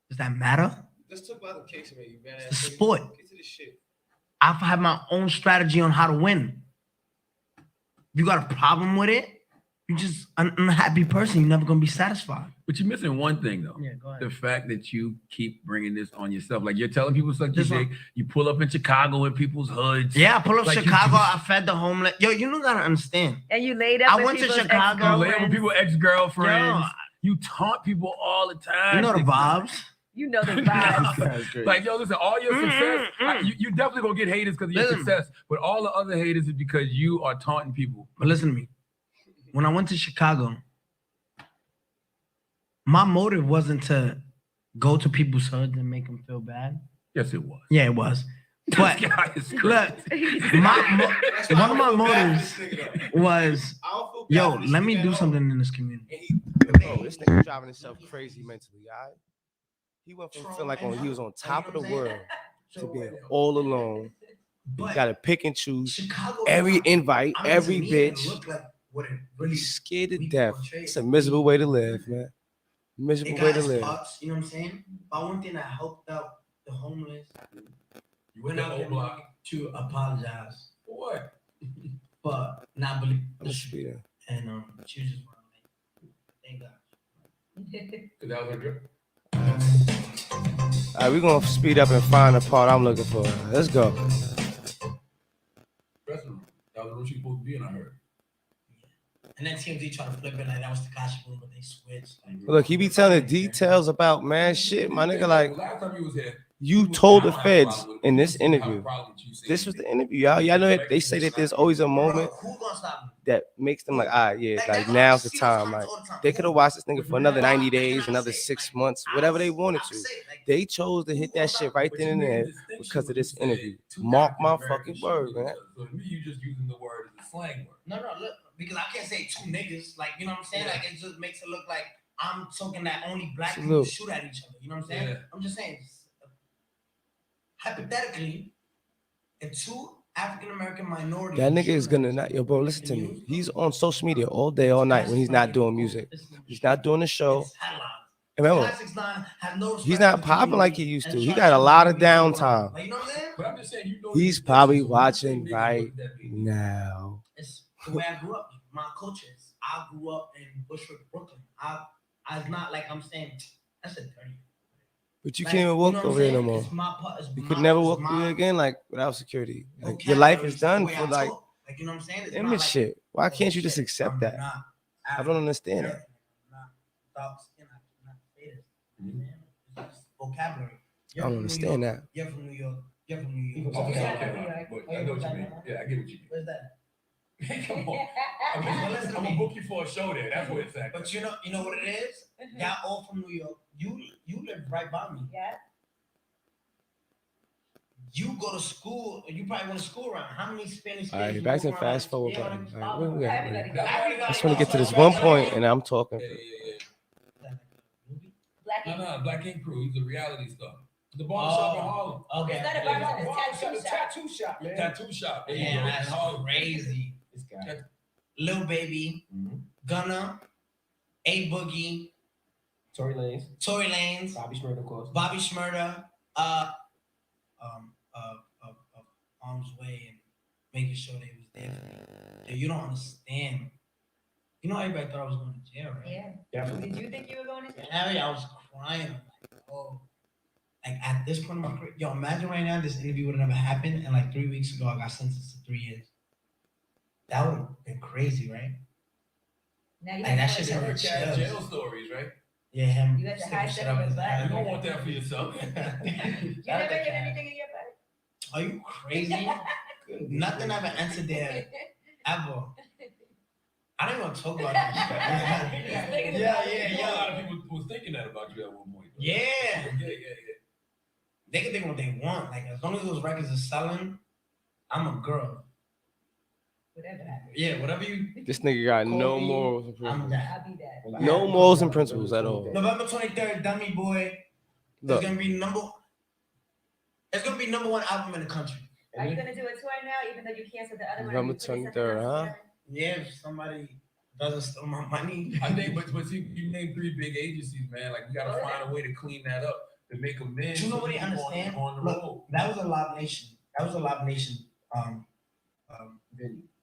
Does that matter?
Let's talk about the case, man. You badass.
It's a sport.
Get to the shit.
I have my own strategy on how to win. If you got a problem with it, you're just an unhappy person. You're never gonna be satisfied.
But you're missing one thing though.
Yeah, go ahead.
The fact that you keep bringing this on yourself, like you're telling people suck your
This
dick.
one.
You pull up in Chicago in people's hoods.
Yeah, I pull up
Like you
Chicago.
do-
I fed the homeless. Yo, you don't gotta understand.
And you laid up
I
with
went to
people's
Chicago.
You lay up with people, ex-girlfriends.
Yo,
You taunt people all the time.
you know the vibes.
You know the vibes.
That's great.
Like, yo, listen, all your success, you definitely gonna get haters because of your
Listen.
success, but all the other haters is because you are taunting people.
But listen to me. When I went to Chicago, my motive wasn't to go to people's hoods and make them feel bad.
Yes, it was.
Yeah, it was. But
This guy is
look,
crazy.
one of my motives was,
I don't feel bad
yo,
for this
let me
nigga
do
at all.
something in this community.
Bro, this nigga driving himself crazy mentally, all right? He went from feeling like he was on top of the world to being all alone. You gotta pick and choose
Chicago,
every invite,
I mean,
every
to me, it
bitch.
looked like what it really
He's scared to
really
death.
portrays.
It's a miserable way to live, man. Miserable
It
way
got
to
its
live.
ups, you know what I'm saying? But one thing that helped out the homeless,
You
we're
went to
not
O
getting
Block.
to apologize,
For what?
but not believe.
I'm a speeder.
And she was just like, thank God.
Because that was a drip.
All right, we're gonna speed up and find the part I'm looking for. Let's go.
Dressing room. That was the room she was supposed to be in, I heard.
And then TMZ tried to flip it like that was the Tekashi room, but they switched. Like,
Look, he be telling the details about man shit, my nigga. Like
Last time he was here,
you told the feds in this interview. This was the interview, y'all. Y'all know that they say that there's always a moment
who gonna stop me?
that makes them like, ah, yeah, like
that's
now's
what
the
I see
time. Like
all the time.
they could have watched this nigga for another 90 days,
Like,
another 6 months, whatever they wanted to. They chose to hit that shit right then and there because of this interview. Mark my fucking word, man.
So to me, you just using the word as a slang word.
No, look, because I can't say two niggas. Like, you know what I'm saying? Like, it just makes it look like I'm talking that only black people shoot at each other. You know what I'm saying?
Yeah.
I'm just saying, hypothetically, if two African American minorities.
That nigga is gonna not, yo, bro, listen to me. He's on social media all day, all night when he's not doing music. He's not doing the show. And remember,
6IX9INE have no
he's not popping like he used to. He got a lot of downtime.
Like, you know what I'm saying?
But I'm just saying, you know,
He's probably watching right now.
It's the way I grew up. My culture is, I grew up in Bushwick, Brooklyn. I'm not like I'm saying, that's a dirty.
But you can't even walk over there no more. You could never walk through there again, like without security. Like your life is done for like
you know what I'm saying? It's
image
not like,
shit. Why can't you just
shit,
accept
I'm
that?
not
I don't understand it.
Vocabulary.
I don't understand that.
You're from New York. You're from New York.
Okay,
Yeah,
okay. But I know what you mean. Yeah, I get what you mean.
Where's that?
Come on. I'm gonna book you for a show there. That's what it's at.
But you know what it is? Y'all all from New York. You live right by me.
Yeah.
You go to school, you probably went to school around. How many Spanish
All right,
kids
back
you
to
go
fast
around?
forward
You know
button.
what
All
I'm
right,
saying?
we got-
Everybody
I just want to get to this one point, and I'm talking.
Yeah.
Black
No, Black Ink Crew. He's a reality star. The barbershop in Harlem.
Okay.
It's not a barbershop, it's tattoo shop.
The tattoo shop. There you
Yeah,
go.
that's
Harlem.
crazy.
This guy.
Lil Baby, Gunna, A Boogie,
Tory Lanez,
Tory Lanez,
Bobby Shmurda, of course.
Bobby Shmurda, Arms Way, and making sure they was there for me. Yo, you don't understand. You know, everybody thought I was going to jail, right?
Yeah.
Definitely.
Did you think you were going to?
Hell yeah, I was crying. I'm like, oh. Like at this point in my career, yo, imagine right now this interview would have never happened, and like 3 weeks ago I got sentenced to 3 years. That would have been crazy, right?
Now you
Like, that
have
shit's
to
never
hurt
changed.
your-
Jail stories, right?
Yeah, him.
You had to
sticking
hide
shit
stuff in
up his
your
ass.
You don't want that for yourself.
You never hid anything in your butt?
Are you crazy? Nothing ever entered there ever. I don't want to talk about that.
A lot of people was thinking that about you at one point.
Yeah.
Yeah.
They can think what they want. Like, as long as those records are selling, I'm a girl.
Whatever happens.
Yeah, whatever you.
This nigga got
Call
no
me,
morals and
I'm
principles.
that.
I'll be that.
No morals and principles at all.
November 23rd, Dummy Boy.
Look,
It's gonna be number 1 album in the country.
Are you gonna do a tour now, even though you canceled the other one?
November
You put something
23rd,
else
huh?
together?
Yeah, if somebody doesn't steal my money.
I think, but see, you named 3 big agencies, man. Like, we gotta find a way to clean that up to make amends.
You know what they understand?
On the
Look,
road.
that was a Live Nation.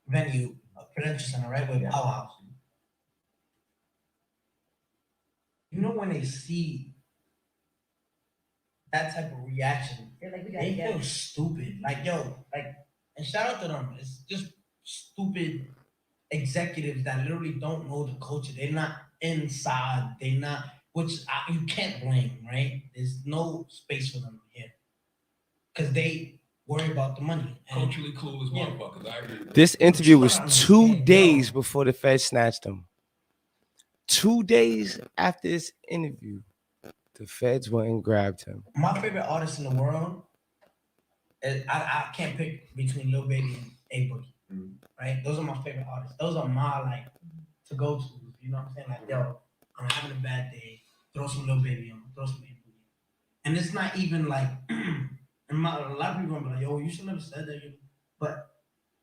Venue, Prudential Center, right with Powerhouse. You know when they see that type of reaction,
They're like, we gotta
they
get
feel
it.
stupid. Like, yo, like, and shout out to them. It's just stupid executives that literally don't know the culture. They're not inside. They're not, you can't blame, right? There's no space for them here because they worry about the money. And
Culturally clueless motherfuckers. I agree.
this interview was 2 days before the Fed snatched him. 2 days after this interview, the Feds went and grabbed him.
my favorite artist in the world, I can't pick between Lil Baby and A Boogie, right? Those are my favorite artists. Those are my, like, to go to. You know what I'm saying? Like, yo, I'm having a bad day. Throw some Lil Baby on. Throw some A Boogie. And it's not even like, and a lot of people gonna be like, yo, you should never said that. But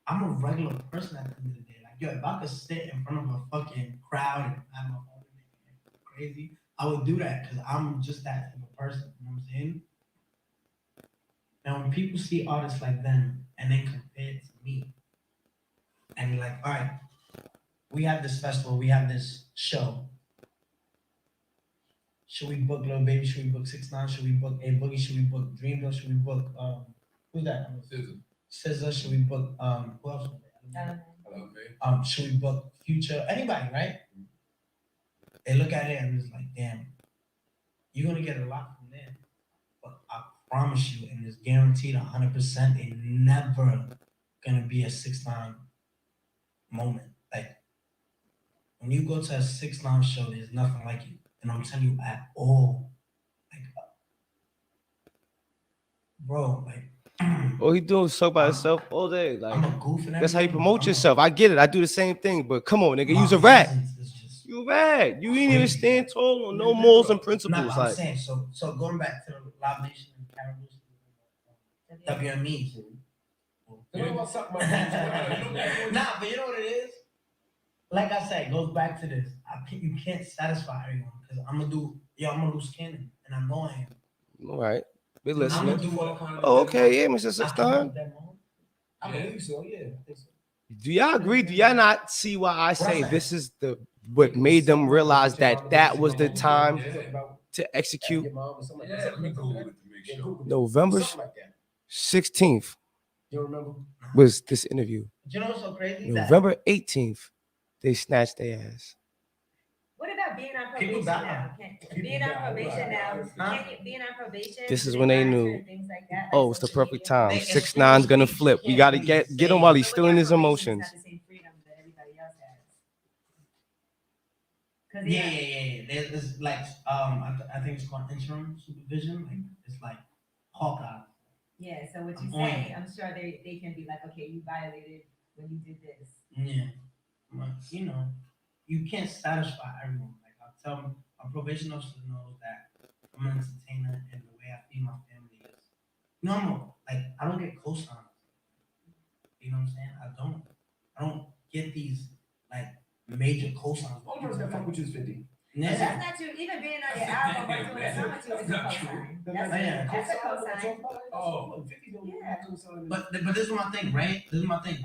I'm a regular person at the end of the day. Like, yo, if I could sit in front of a fucking crowd and have my phone crazy, I would do that because I'm just that type of person. You know what I'm saying? Now, when people see artists like them and then compare it to me, and you're like, all right, we have this festival, we have this show. Should we book Lil Baby? Should we book 6IX9INE? Should we book A Boogie? Should we book Dreamville? Should we book who's that? SZA. Should we book who else? Should we book Future? Anybody, right? They look at it and it's like, damn, you're gonna get a lot from there. But I promise you, and it's guaranteed 100%, it's never gonna be a 6IX9INE moment. Like, when you go to a 6IX9INE show, there's nothing like it. And I'm telling you at all. Like, bro, like,
All he doing is talk about himself all day.
I'm
Like,
a goof and
that's how you
everything,
promote
but
yourself. I get it. I do the same thing. But come on, nigga,
my
you's a rat.
presence is just
You a rat. You ain't even
crazy.
stand tall on no morals and
Nah,
principles.
but I'm
Like,
saying, so going back to the Live Nation and Caribou, WME. Nah, but you know what it is? Like I said, it goes back to this. You can't satisfy everyone because I'm a loose cannon, and I know I am.
all right, we
I'm gonna
listening.
do what
Oh, okay, yeah, Mr. 6IX9INE.
I believe so, yeah.
Do y'all agree? Do y'all not see why I say this is what made them realize that was the time to execute?
Yeah, we Google it to make sure.
November
Something like that.
16th
You remember?
was this interview.
You know what's so crazy?
November 18th, they snatched their ass.
What about being on
People
probation
die.
now? Being on probation now, being on probation.
This is
do
when they
monitor
knew,
and things like that,
oh,
like
it's the
social
perfect
media?
time.
They
6IX9INE's gonna
speech,
flip.
you
We
can't
gotta
really
get him
say-
while he's
But
still
when
in
you're
his
on probation,
emotions.
It's not the same freedom that everybody else has. 'Cause
Yeah. There's like I think it's called interim supervision. Like it's like Hawkeye.
Yeah, so what you
I'm on
say,
it.
I'm sure they can be like, okay, you violated when you did this.
Yeah. But, you know, you can't satisfy everyone. Like I tell my probation officer knows that I'm an entertainer and the way I feed my family is normal. Like I don't get cosigns. You know what I'm saying? I don't get these like major cosigns.
Only person that fuck with you is 50.
Yeah.
But that's not true. Even being on your album or doing a song with you is a cosign. That's a cosign.
Oh.
But this is my thing, right? This is my thing.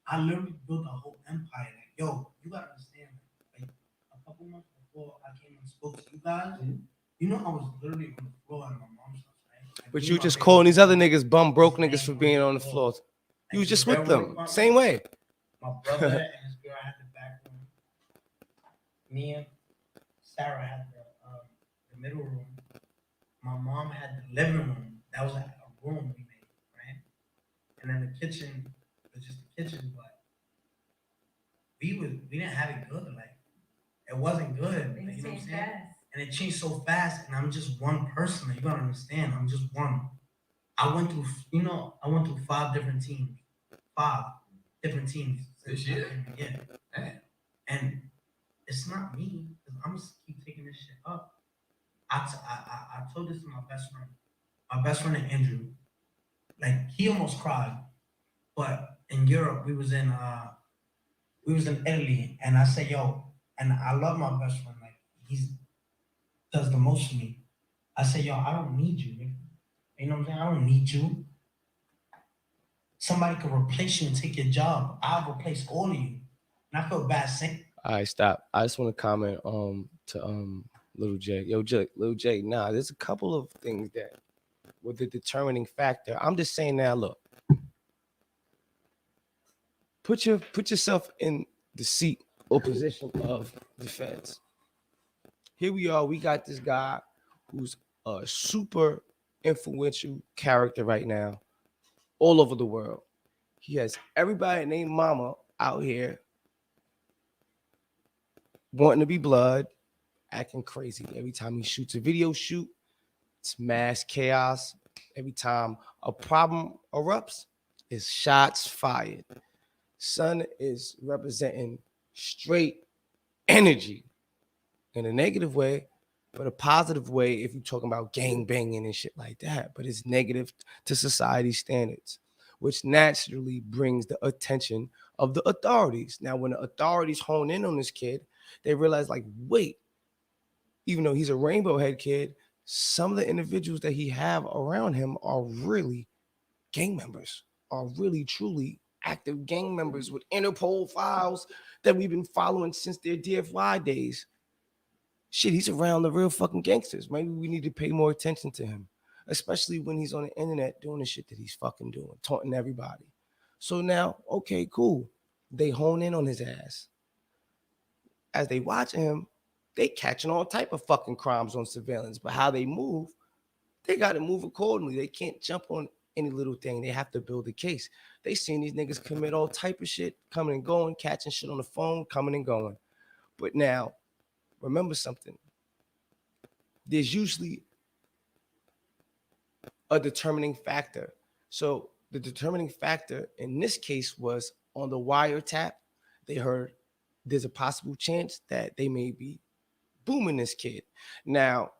I literally built a whole empire. Like, yo, you gotta understand. Like a couple months before I came and spoke to you guys, you know, I was literally on the floor at my mom's house, right? Like,
But
me
you
and my
just
baby
calling these other
was
niggas bum broke
laying
niggas for being on the floor. You was
Like,
just
the
with them.
railroad
Same way.
My brother and his girl had the back room. Me and Sarah had the middle room. My mom had the living room. That was a room we made, right? And then the kitchen was just the kitchen, but we we didn't have it good. Like it wasn't good. Like,
Things
you know what I'm
change
saying?
fast.
And it changed so fast, and I'm just one person. You gotta understand, I'm just one. I went through, I went through 5 different teams. 5 different teams.
This year?
Yeah.
Man.
And it's not me, because I'm just keep taking this shit up. I told this to my best friend. My best friend Andrew. Like he almost cried. But in Europe, we was in Italy, and I said, yo, and I love my best friend. Like he's does the most for me. I said, yo, I don't need you, nigga. You know what I'm saying? I don't need you. Somebody could replace you and take your job. I'll replace all of you. And I feel bad saying.
All right, stop. I just want to comment to Little J. Yo, Little J, nah, there's a couple of things that were the determining factor. I'm just saying now, look. Put yourself in the seat or position of the feds. Here we are. We got this guy who's a super influential character right now all over the world. He has everybody named Mama out here wanting to be blood, acting crazy. Every time he shoots a video shoot, it's mass chaos. Every time a problem erupts, it's shots fired. Son is representing straight energy in a negative way, but a positive way if you're talking about gang banging and shit like that. But it's negative to society standards, which naturally brings the attention of the authorities. Now, when the authorities hone in on this kid, they realize, like, wait, even though he's a rainbow head kid, some of the individuals that he have around him are really gang members, are really truly active gang members with Interpol files that we've been following since their DFY days. Shit, he's around the real fucking gangsters. Maybe we need to pay more attention to him, especially when he's on the internet doing the shit that he's fucking doing, taunting everybody. So now, okay, cool. They hone in on his ass. As they watch him, they catching all type of fucking crimes on surveillance, but how they move, they got to move accordingly. They can't jump on any little thing. They have to build a case. They seen these niggas commit all type of shit, coming and going, catching shit on the phone, coming and going. But now, remember something. There's usually a determining factor. So the determining factor in this case was on the wiretap. They heard there's a possible chance that they may be booming this kid. Now,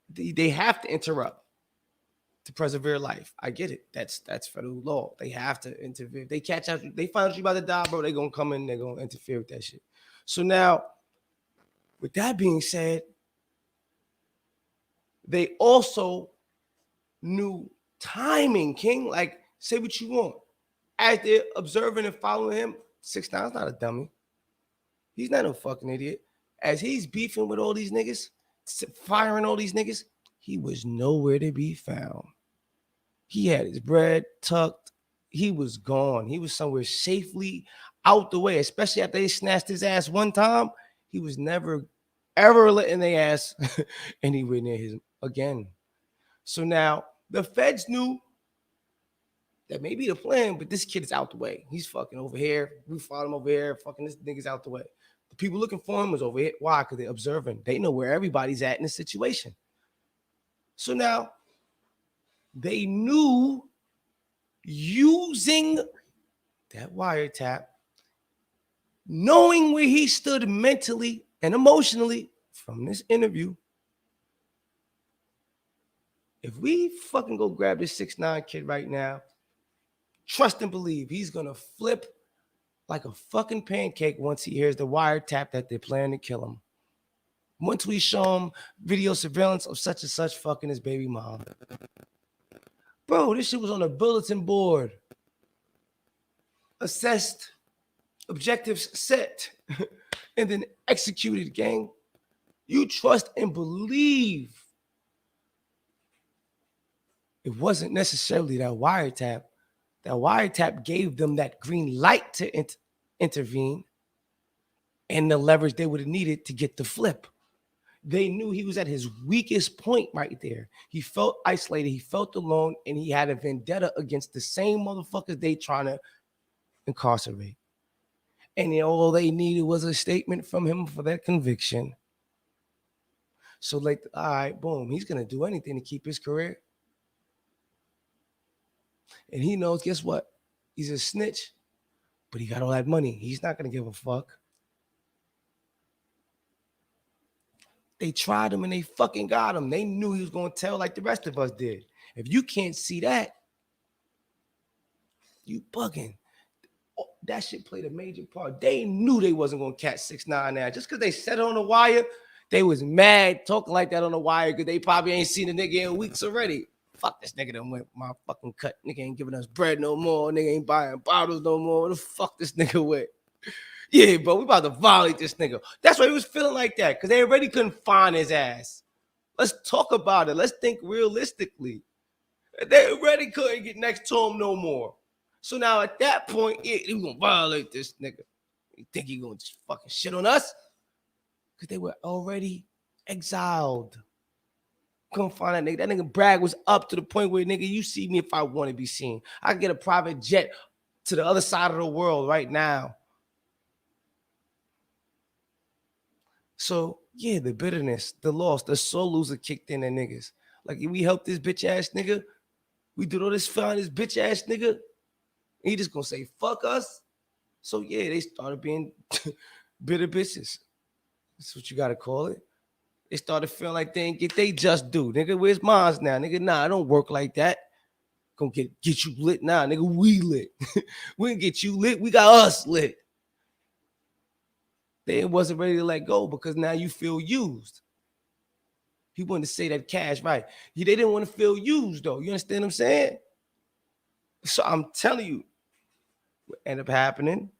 they have to interrupt to preserve life. I get it. That's federal law. They have to interfere. They catch out, they find out you about to die, bro. They're gonna come in, they're gonna interfere with that shit. So now, with that being said, they also knew timing, King. Like, say what you want. As they're observing and following him, 6IXNINE's not a dummy. He's not a fucking idiot. As he's beefing with all these niggas, firing all these niggas, he was nowhere to be found. He had his bread tucked. He was gone. He was somewhere safely out the way, especially after they snatched his ass one time. He was never, ever letting their ass anywhere near his again. So now the feds knew that may be the plan, but this kid is out the way. He's fucking over here. We followed him over here. Fucking this nigga's out the way. The people looking for him was over here. Why? Because they're observing. They know where everybody's at in this situation. So now they knew using that wiretap, knowing where he stood mentally and emotionally from this interview. If we fucking go grab this 6ix9ine kid right now, trust and believe he's gonna flip like a fucking pancake once he hears the wiretap that they're planning to kill him. Once we show him video surveillance of such and such fucking his baby mom. Bro, this shit was on a bulletin board. Assessed, objectives set, and then executed, gang. You trust and believe. It wasn't necessarily that wiretap. That wiretap gave them that green light to intervene and the leverage they would have needed to get the flip. They knew he was at his weakest point right there. He felt isolated. He felt alone, and he had a vendetta against the same motherfuckers they trying to incarcerate. And all they needed was a statement from him for that conviction. So like, all right, boom, he's gonna do anything to keep his career. And he knows, guess what? He's a snitch, but he got all that money. He's not gonna give a fuck. They tried him and they fucking got him. They knew he was gonna tell like the rest of us did. If you can't see that, you bugging. Oh, that shit played a major part. They knew they wasn't gonna catch 6ix9ine now. Just because they said it on the wire, they was mad talking like that on the wire because they probably ain't seen a nigga in weeks already. Fuck this nigga done went my fucking cut. Nigga ain't giving us bread no more. Nigga ain't buying bottles no more. What the fuck this nigga with? Yeah, bro, we about to violate this nigga. That's why he was feeling like that, because they already couldn't find his ass. Let's talk about it. Let's think realistically. They already couldn't get next to him no more. So now at that point, yeah, he gonna violate this nigga. You think he gonna just fucking shit on us? Because they were already exiled. Couldn't find that nigga. That nigga brag was up to the point where, nigga, you see me if I want to be seen. I can get a private jet to the other side of the world right now. So, yeah, the bitterness, the loss, the soul loser kicked in the niggas. Like, we helped this bitch ass nigga. We did all this fine, this bitch ass nigga. He just gonna say, fuck us. So, yeah, they started being bitter bitches. That's what you gotta call it. They started feeling like they ain't get they just due. Nigga, where's mines now? Nigga, nah, I don't work like that. Gonna get you lit now. Nigga, we lit. We didn't get you lit. We got us lit. They wasn't ready to let go because now you feel used. He wanted to say that cash, right? They didn't want to feel used, though. You understand what I'm saying? So I'm telling you, what ended up happening,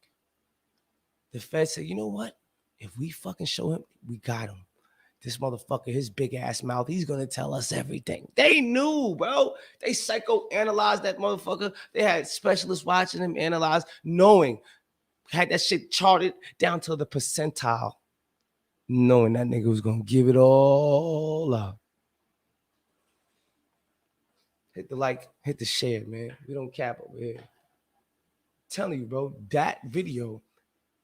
the Fed said, you know what? If we fucking show him, we got him. This motherfucker, his big ass mouth, he's gonna tell us everything. They knew, bro. They psychoanalyzed that motherfucker. They had specialists watching him analyze, knowing, had that shit charted down to the percentile, knowing that nigga was gonna give it all up. Hit the like, hit the share, man. We don't cap over here. I'm telling you, bro, that video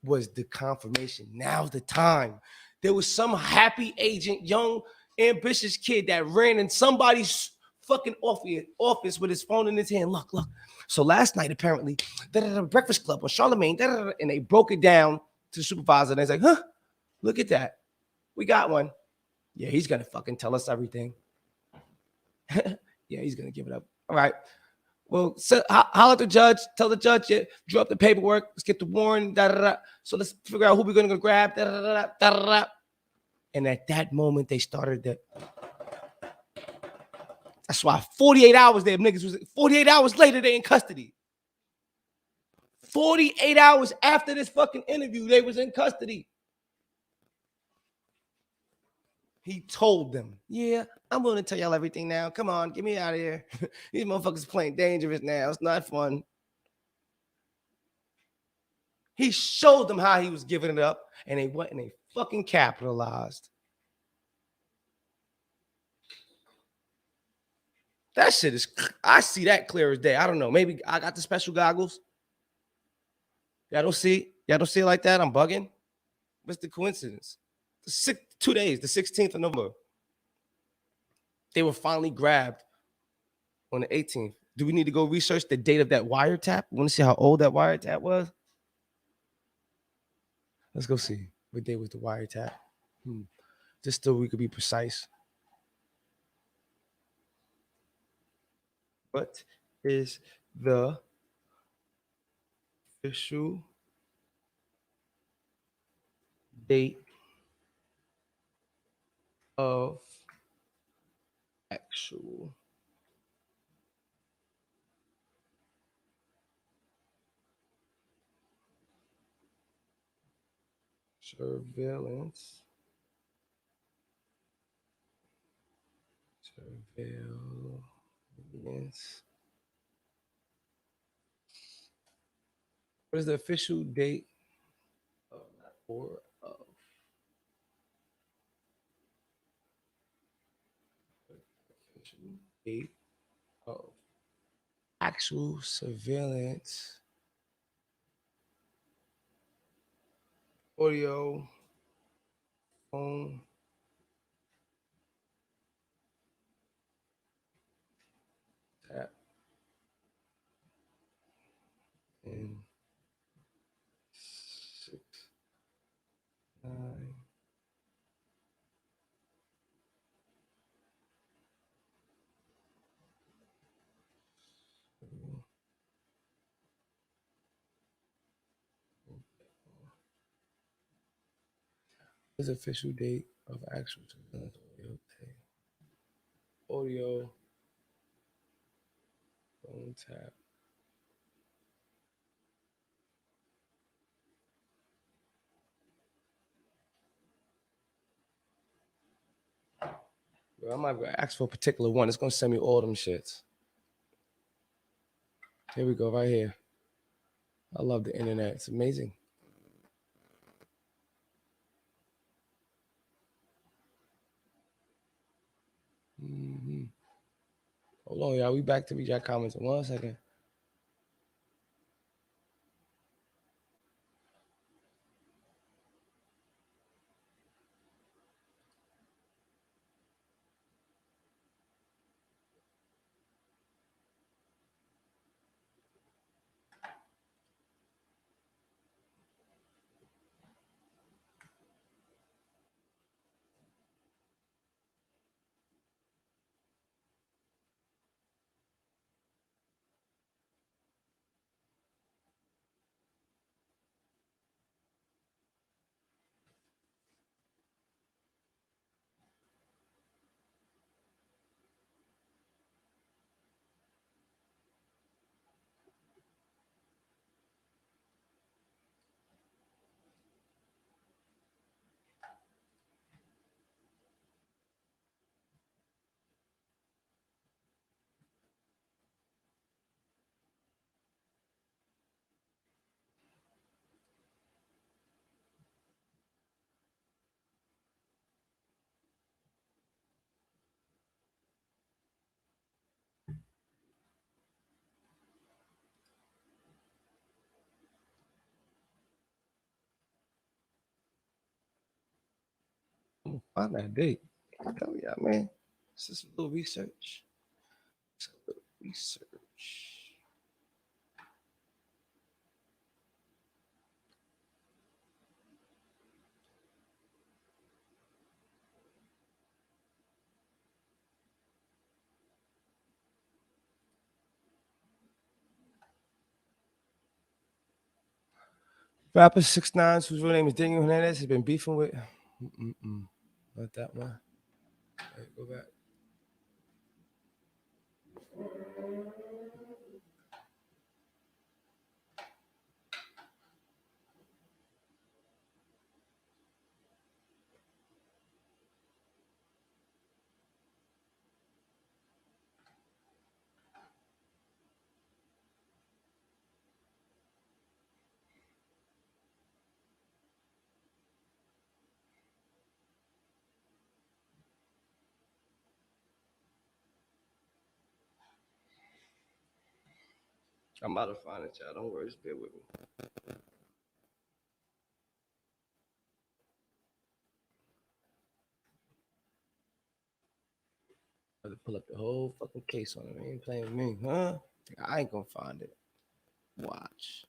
was the confirmation. Now's the time. There was some happy agent, young, ambitious kid that ran in somebody's fucking office with his phone in his hand. Look. So last night, apparently, Breakfast Club on Charlemagne, and they broke it down to the supervisor. And they was like, huh, look at that. We got one. Yeah, he's going to fucking tell us everything. Yeah, he's going to give it up. All right. Well, so holler at the judge, tell the judge, yeah, draw up the paperwork, let's get the warrant, So let's figure out who we're going to grab, And at that moment, they started that. That's why 48 hours there, niggas was 48 hours later, they in custody. 48 hours after this fucking interview, they was in custody. He told them, yeah, I'm willing to tell y'all everything now. Come on, get me out of here. These motherfuckers playing dangerous now. It's not fun. He showed them how he was giving it up, and they went and they fucking capitalized. That shit is, I see that clear as day. I don't know. Maybe I got the special goggles. Y'all don't see it like that? I'm bugging. What's the coincidence? 2 days, the 16th of November. They were finally grabbed on the 18th. Do we need to go research the date of that wiretap? Want to see how old that wiretap was? Let's go see what day was the wiretap. Just so we could be precise. What is the official date of actual surveillance? What is the official date of official date of actual surveillance Audio. Phone. Tap. And 6, 9. This official date of actual audio. Audio. Phone tap. Bro, I might ask for a particular one. It's gonna send me all them shits. Here we go, right here. I love the internet. It's amazing. Mm-hmm. Hold on, y'all. We back to read your comments in 1 second. I'm gonna find that date. Hell yeah, man. This is a little research. It's a little research. Rapper 6ix9ine, whose real name is Daniel Hernandez, has been beefing with. Not that one. Right, go back. I'm about to find it, y'all. Don't worry, just bear with me. I have to pull up the whole fucking case on it. They ain't playing with me, huh? I ain't gonna find it. Watch.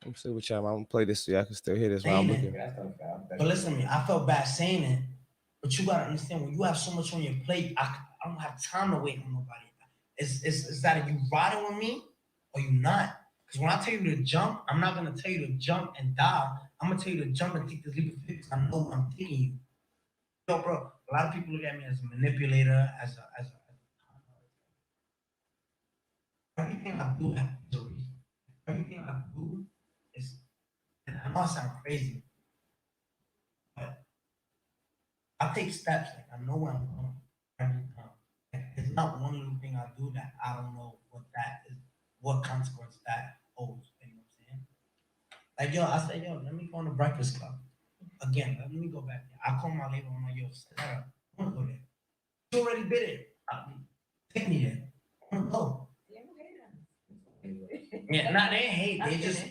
I'm still with y'all. I'm gonna play this so y'all can still hear this while I'm
Saying it.
looking.
But listen to me, I felt bad saying it, but you gotta understand when you have so much on your plate, I don't have time to wait on nobody. It's that you riding with me or you not. Because when I tell you to jump, I'm not gonna tell you to jump and die. I'm gonna tell you to jump and take this leap of faith because I know what I'm taking you. Yo, bro, a lot of people look at me as a manipulator, as a everything I do has a reason. Everything I do is, and I know I sound crazy, but I take steps. Like I know where I'm going every time. Like, it's not one little thing I do that I don't know what that is, what consequence that holds. You know what I'm saying? Like yo, I said, yo, let me go on the Breakfast Club. Again, let me go back there. I call my label. I'm like, yo, set that up. I want to go there. You already did it. Take me there. I want to go. Yeah, nah, they ain't hate. They just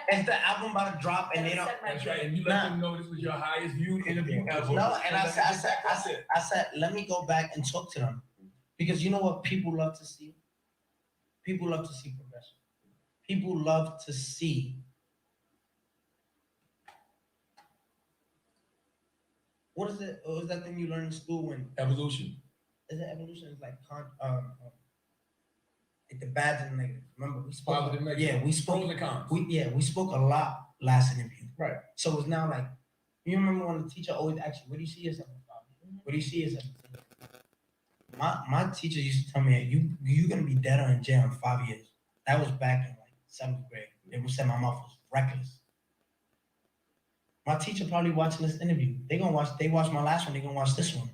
it's the album about to drop and they don't.
That's right. And you let them know this was your highest viewed interview ever.
No, and I said, let me go back and talk to them. Because you know what people love to see? People love to see progression. People love to see what is it? What was that thing you learned in school when
Evolution.
is it evolution? It's like like the bads and the negatives. Remember we spoke.
Positive, negative.
Yeah, we spoke.
Pros and cons.
We spoke a lot last interview.
Right.
So it's now like you remember when the teacher always asked you, "Where do you see yourself in 5 years? Where do you see yourself in 10 years?" My teacher used to tell me, "You're gonna be dead or in jail in 5 years." That was back in like 7th grade. They would say my mouth was reckless. My teacher probably watching this interview. They watched my last one. They gonna watch this one.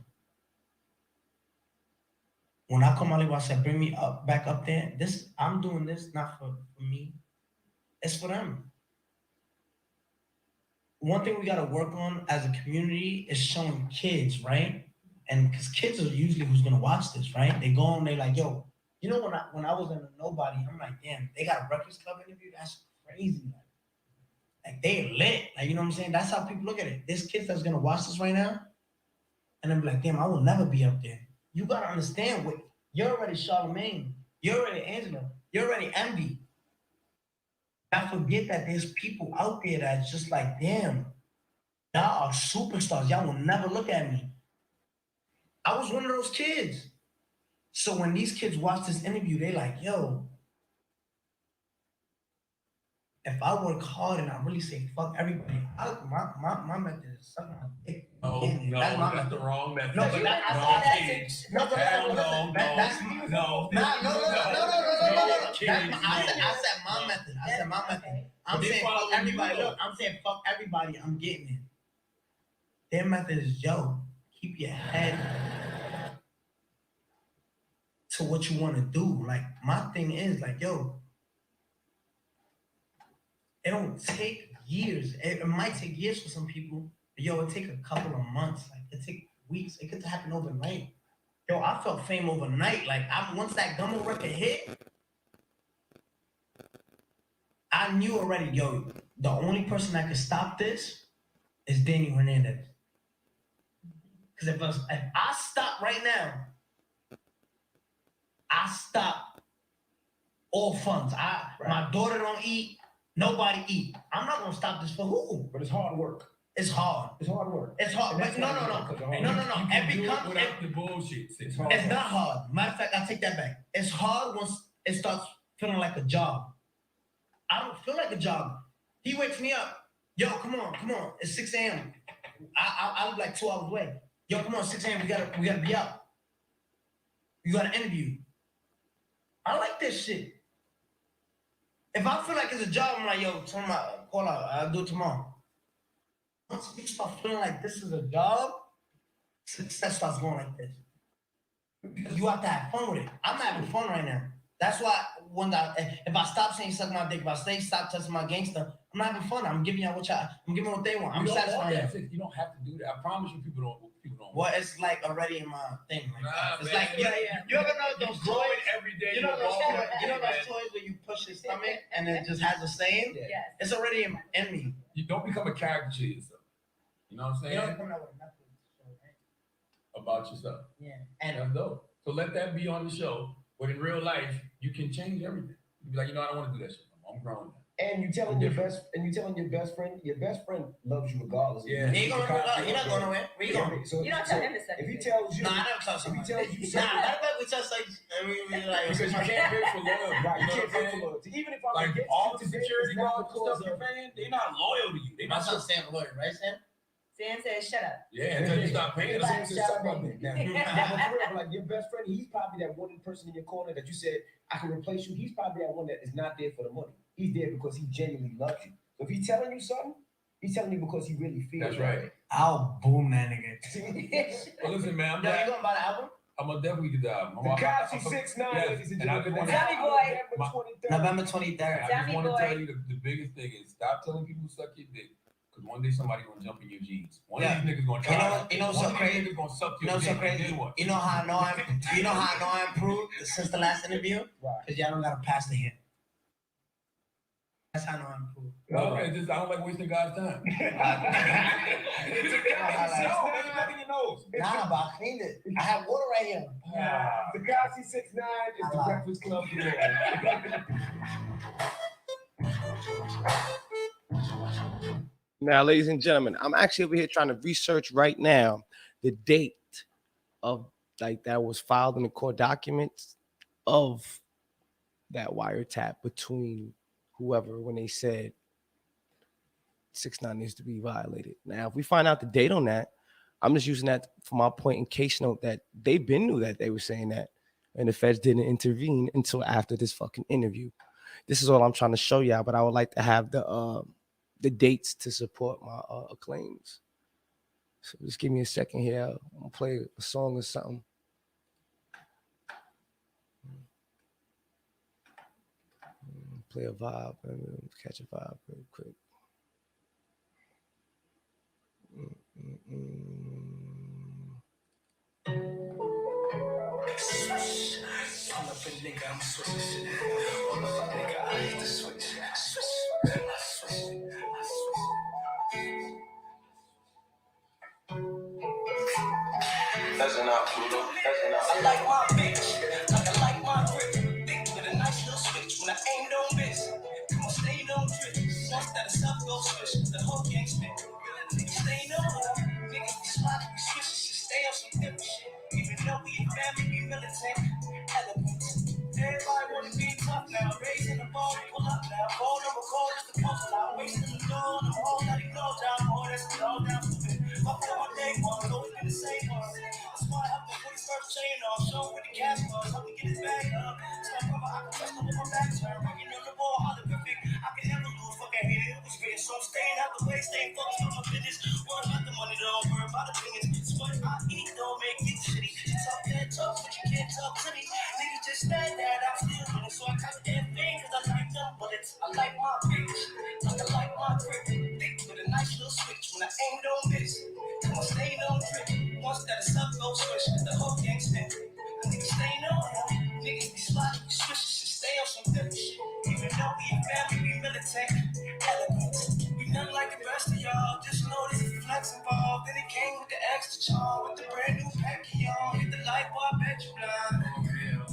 When I come out, I said, bring me back up there. I'm doing this not for me. It's for them. One thing we gotta work on as a community is showing kids, right? And because kids are usually who's gonna watch this, right? They go on, they like, yo, you know when I was in a nobody, I'm like, damn, they got a Breakfast Club interview. That's crazy. Like they lit. Like you know what I'm saying? That's how people look at it. There's kids that's gonna watch this right now, and I'm like, damn, I will never be up there. You gotta understand what you're already Charlemagne, you're already Angela, you're already Envy. I forget that there's people out there that's just like, damn, y'all are superstars. Y'all will never look at me. I was one of those kids. So when these kids watch this interview, they like, yo, if I work hard and I really say fuck everybody, my method is suck my dick.
No, that's the wrong method.
No, but that's no. I said my method. I'm saying fuck everybody. Look, I'm saying fuck everybody. I'm getting it. Their method is yo, keep your head to what you want to do. Like my thing is like yo. It don't take years. It might take years for some people, but yo, it take a couple of months. Like it take weeks. It could happen overnight. Yo, I felt fame overnight. Like once that Gummo record hit, I knew already. Yo, the only person that could stop this is Danny Hernandez. Because if I stop right now, I stop all funds. My daughter don't eat. Nobody eat. I'm not gonna stop this for who?
But it's hard work.
It's hard.
It's hard work.
It's hard. But no.
It becomes without the bullshit. It's hard.
It's not hard. Matter of fact, I take that back. It's hard once it starts feeling like a job. I don't feel like a job. He wakes me up. Yo, come on. It's 6 a.m. I live like 2 hours away. Yo, come on, 6 a.m. We gotta be up. You got an interview. I like this shit. If I feel like it's a job, I'm like, yo, call out. I'll do it tomorrow. Once you start feeling like this is a job, success starts going like this. You have to have fun with it. I'm having fun right now. That's why if I stop saying suck my dick, if I stop touching my gangster, I'm not having fun. I'm giving y'all I'm giving what they want. I'm satisfying.
You don't have to do that. I promise you, people don't.
Well, it's like already in my thing. It's
man.
like you ever know those toys?
Every day.
You know those toys where you push your stomach and it just has a saying?
Yes.
It's already in me.
You don't become a caricature yourself. You know what I'm saying?
You don't come out with a Netflix show, right?
About yourself.
Yeah.
And that's dope. So let that be on the show. But in real life, you can change everything. You be like, I don't want to do that shit. I'm grown now.
And you telling your best friend loves you regardless.
Yeah.
He ain't gonna, he not going nowhere. Where you going?
So,
You don't tell him to suck
if he
his
tells you,
No, I never tell somebody.
if he tells you,
Nah, matter of fact, we just like,
Because you can't pay for loyalty.
right,
You
you
know
can't
what I'm
pay for
saying?
loyalty. Even if I'm
Like
against
all
you
the
today,
security
it's not
guards and
because
stuff you're
of-
paying, they're not loyal to you. They
My
not
son Sam lawyer, right, Sam?
Sam says, shut up.
Yeah, until you stop paying them.
Like,
Sam said
shut
something
up.
about that. Now, but for real, like your best friend, he's probably that one person in your corner that you said I can replace you. He's probably that one that is not there for the money. He's there because he genuinely loves you. So if he's telling you something, he's telling you because he really feels.
That's right.
I'll boom that nigga.
Well, listen, man,
Yo, you gonna buy the album?
I'm gonna definitely get the album.
Tekashi 6IX9INE,
Yes,
ladies and
and I
gentlemen.
just
Tommy boy.
November 23rd.
I just
Tommy
want to
boy.
tell you the biggest thing is stop telling people to suck your dick. Because one day somebody gonna jump in your jeans. One of these niggas gonna try.
You know what's
one
so
of
crazy?
these niggas gonna suck
You
your
know what's so
dick. and
crazy?
then what?
You know how I improved since the last interview?
Right.
Because y'all don't gotta pass the hit. That's how I know I improved.
Okay, just I don't like wasting God's time.
Nah, but I cleaned it. I have water right here.
Tekashi 6IX9INE is the Breakfast Club.
Now, ladies and gentlemen, I'm actually over here trying to research right now the date of like that was filed in the court documents of that wiretap between whoever when they said 6IX9INE needs to be violated. Now, if we find out the date on that, I'm just using that for my point in case note that they been knew that they were saying that, and the feds didn't intervene until after this fucking interview. This is all I'm trying to show y'all, but I would like to have the dates to support my claims. So just give me a second here. I'm gonna play a song or something. Play a vibe, catch a vibe real quick.
Pull up a nigga, I'm switching shit. Pull up a nigga, I hate to switch. I switch. Doesn't out, Pluto. Doesn't out. I like my bitch, like I like my grip. Thick with a nice little switch. When I aim, don't miss. Come on, stay, don't trip. Once that is up, go switch. The whole gang spin. Niggas stay no more. Niggas be smart, we switch. Stay on some different shit. Even though we a family, we militant. Elements. Everybody wanna be tough now. Raising the ball, pull up now. Phone number, call is the post now. Wasting the door, the whole lot of go down. More that's the all down for it. Fuck that one day one, always been the same one. That's why I have to put his first chain on. Show him where the cash was. Help me get his bag up. So I cover, I can trust him with my back turn. Working on the ball, how the perfect I can ever lose. Fuck, I hate it. It was great. So I'm staying out the way, staying focused on my business. Worry about the money, don't worry about the opinions. It's what I eat, don't make it shitty. You talk that talk, but you can't talk to me. Niggas just mad that I'm still winning. So I cut that thing, cause I like them bullets. I like my bitch, like I like my grip. Thick with a nice little switch. When I aim, don't miss. Come on, stay, don't trip. Once that is up, go switch. The whole gang spin. Niggas stay no more. Niggas be sliding, we switch. Stay on some different shit. Even though we a family, we militant. Elements. We nothing like the rest of y'all. Just know there's a flex involved. Then it came with the extra charm. With the brand new packy on. Hit the light, boy, I bet you blind.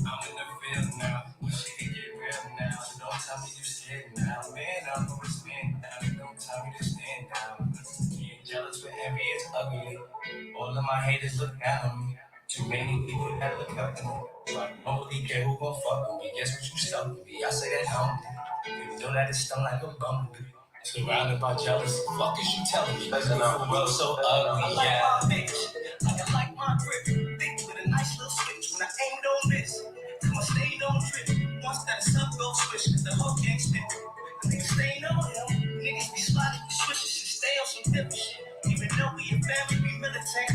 I'm in the field now. Wish it could get real now. Don't tell me you scared now. Man, I'm gonna spin now. Don't tell me to stand down. Being jealous with envy is ugly. All of my haters look down on me. Too many people that look up to me. So I don't really care who gon' fuck with me. Guess what you stuck with me? I say that humbly. You know that it's stung like a bumblebee. Surrounded by jealousy. Fuck is you telling me? The world so ugly, yeah. I like my bitch, like I like my grip. Thick with a nice little switch. When I aim, don't miss. Come on, stay, don't trip. Once that is up, go switch. Cause the whole gang spin. Niggas stay no more. Niggas be sliding, we switch. Stay on some different shit. Even though we a family, we militant.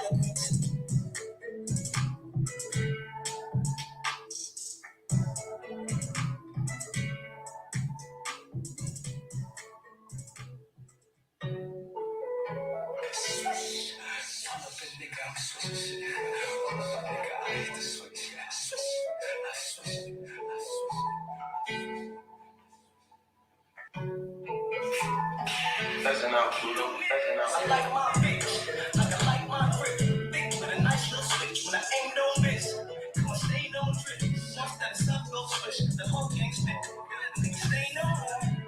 Elements. I like my bitch, like I like my grip. Thick with a nice little switch. When I aim, don't miss. Come on, stay, don't trip. Once that is up, go switch. The whole gang spin. Niggas stay no more.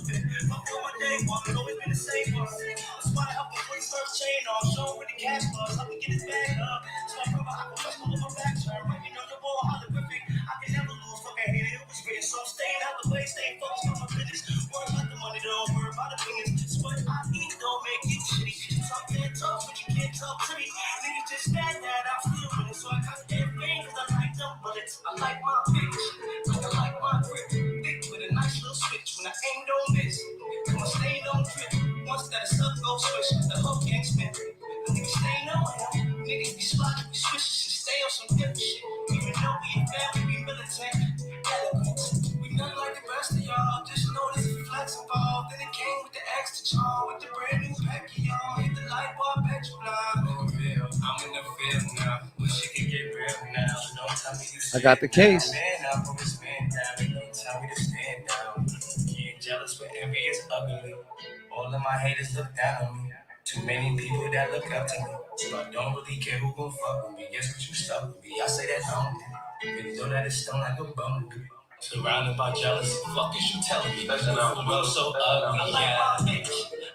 Before my day one, it's always been the same one. That's why I help him put his first chain on. Show him where the cash was. Help him get his bag up. So I cover, I can rush all over my back turn. Right, you know the ball holographic. I can never lose. Fucking hate it. It was written. So I'm staying out the way. Staying focused on my business. Worry about the money, don't worry about opinions. It's what I eat don't make you shitty. Talk that talk, but you can't talk to me. Niggas just mad that I'm still winning. So I got everything cause I like them bullets. I like my bitch. Like I like my grip. Thick with a nice little switch. When I aim, don't miss. Come on, stay on trip. Once that sub go switch, the whole gang spin. Niggas stay on him. Niggas be slotted, be switches, and stay on some different shit. Even though we a family, we militant. We not like the rest of y'all. Just know there's a flex involved. Then it came with the extra charm. With the brand new packy on. Hit the light bar, bet you blind. I'm in the field now. Wish it could get real now. Don't tell me you
I got the case.
man up or this man down. Don't tell me to stand down. Getting jealous when envy is ugly. All of my haters look down on me. Too many people that look up to me. So I don't really care who gon' fuck with me. Guess what you stuck with me? I say that humbly. Even though that is stung like a bumblebee. Surrounded by jealousy. Fuck is you telling me? That's the world so ugly. Yeah.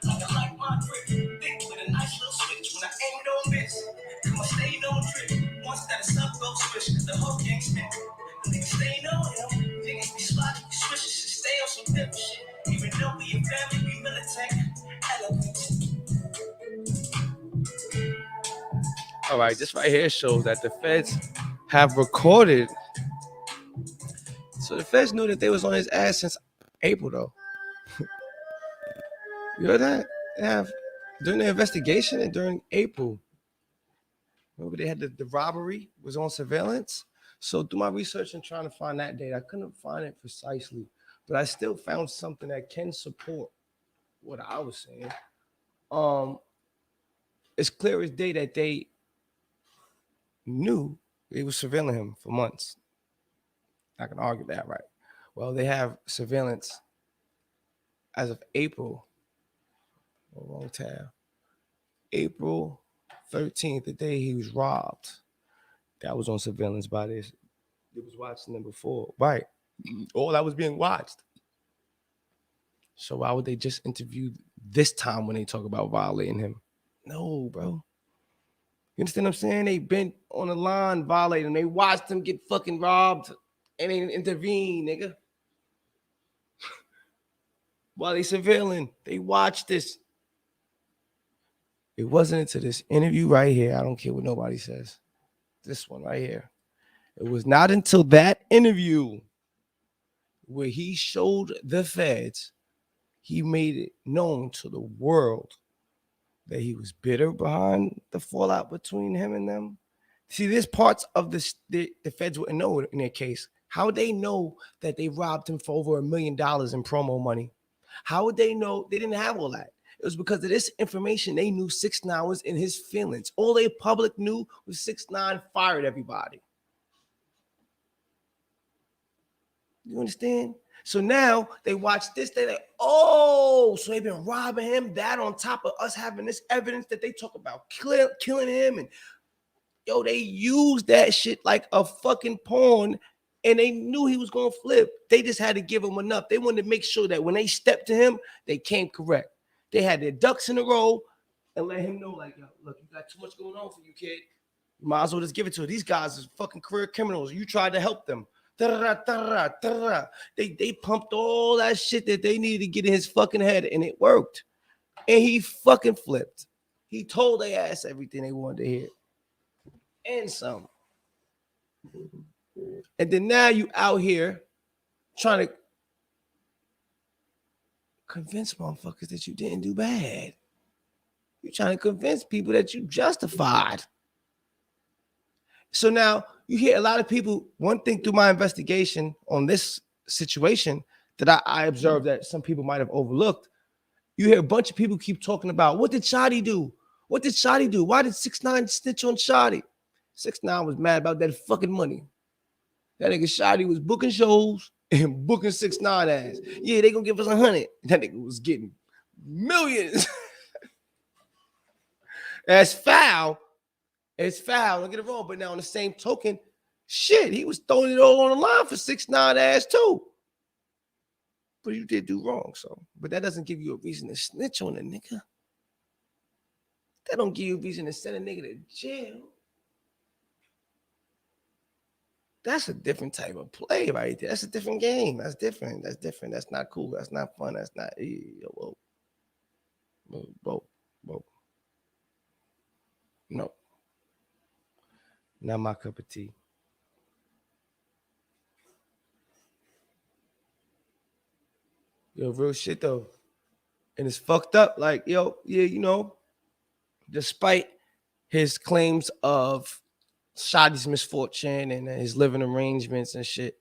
I like my grip. Thick with a nice little switch. When I aim, don't miss. Come on, stay on trip. Once that sub go switch. Cause the whole gang spin. Niggas stay on him. Niggas be slotted, be switches, and stay on some different shit. Even though we a family, we militant. Eloquent.
All right, this right here shows that the feds have recorded. So the feds knew that they was on his ass since April, though. You heard that? They have during the investigation and during April. Remember they had the robbery was on surveillance. So through my research and trying to find that date, I couldn't find it precisely, but I still found something that can support what I was saying. It's clear as day that they knew they were surveilling him for months. I can argue that, right? Well, they have surveillance as of April. Wrong tab. April 13th, the day he was robbed. That was on surveillance by this. They was watching them before. Right. All that was being watched. So why would they just interview this time when they talk about violating him? No, bro. You understand what I'm saying? They been on the line violating. They watched him get fucking robbed and they intervene, nigga. While they surveilling, they watched this. It wasn't until this interview right here. I don't care what nobody says. This one right here. It was not until that interview where he showed the feds, he made it known to the world that he was bitter behind the fallout between him and them. See, there's parts of the feds wouldn't know in their case. How would they know that they robbed him for over $1 million in promo money? How would they know? They didn't have all that. It was because of this information they knew 6ix9ine was in his feelings. All they public knew was 6ix9ine fired everybody. You understand? So now they watch this, they're like, oh, so they've been robbing him. That on top of us having this evidence that they talk about killing him. And yo, they used that shit like a fucking pawn. And they knew he was going to flip. They just had to give him enough. They wanted to make sure that when they stepped to him, they came correct. They had their ducks in a row and let him know, like, yo, look, you got too much going on for you, kid. You might as well just give it to her. These guys are fucking career criminals. You tried to help them. They pumped all that shit that they needed to get in his fucking head, and it worked. And he fucking flipped. He told their ass everything they wanted to hear. And some. And then now you out here trying to convince motherfuckers that you didn't do bad. You're trying to convince people that you justified. So now you hear a lot of people, one thing through my investigation on this situation that I observed that some people might have overlooked, you hear a bunch of people keep talking about, what did Shotty do? What did Shotty do? Why did 6ix9ine snitch on Shotty? 6ix9ine was mad about that fucking money. That nigga Shotty was booking shows and booking 6ix9ine ass. Yeah, they gonna give us 100. That nigga was getting millions. That's foul. It's foul. Don't get it wrong. But now on the same token, shit, he was throwing it all on the line for 6ix9ine ass too. but you did do wrong. So, but that doesn't give you a reason to snitch on a nigga. That don't give you a reason to send a nigga to jail. That's a different type of play right there. That's a different game. That's different. That's different. That's not cool. That's not fun. That's not. Whoa. No. Not my cup of tea. Yo, real shit though. And it's fucked up. Like, yo, yeah, you know, despite his claims of Shadi's misfortune and his living arrangements and shit,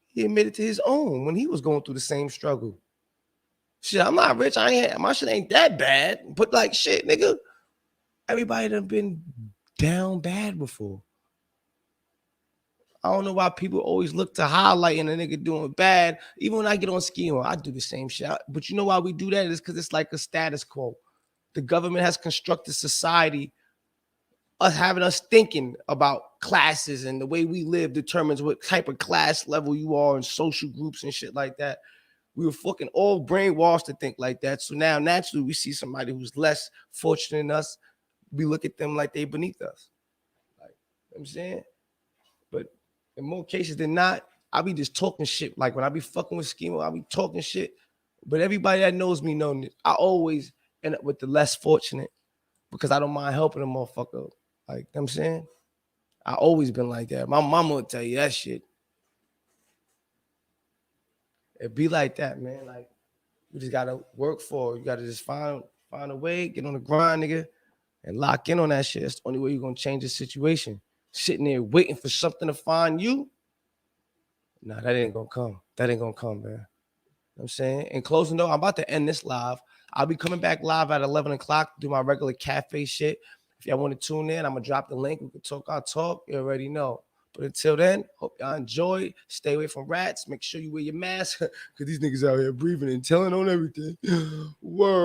he admitted to his own when he was going through the same struggle. Shit, I'm not rich. My shit ain't that bad. But like shit, nigga, everybody done been down bad before. I don't know why people always look to highlighting a nigga doing bad. Even when I get on scheme, I do the same shit. But you know why we do that? It's because it's like a status quo. The government has constructed society, having us thinking about classes, and the way we live determines what type of class level you are in social groups and shit like that. We were fucking all brainwashed to think like that. So now naturally we see somebody who's less fortunate than us. We look at them like they beneath us. Like, you know what I'm saying? But in more cases than not, I be just talking shit. Like when I be fucking with Schemo, I be talking shit. But everybody that knows me knows I always end up with the less fortunate because I don't mind helping a motherfucker. Like, you know what I'm saying? I always been like that. My mama would tell you that shit. It be like that, man. Like, you just gotta work for it. You gotta just find a way, get on the grind, nigga, and lock in on that shit. That's the only way you're gonna change the situation. Sitting there waiting for something to find you, nah, that ain't gonna come. That ain't gonna come, man. You know what I'm saying? In closing though, I'm about to end this live. I'll be coming back live at 11 o'clock, do my regular cafe shit. If y'all want to tune in, I'm gonna drop the link. We can talk our talk. You already know. But until then, hope y'all enjoy. Stay away from rats. Make sure you wear your mask because these niggas out here breathing and telling on everything. Word.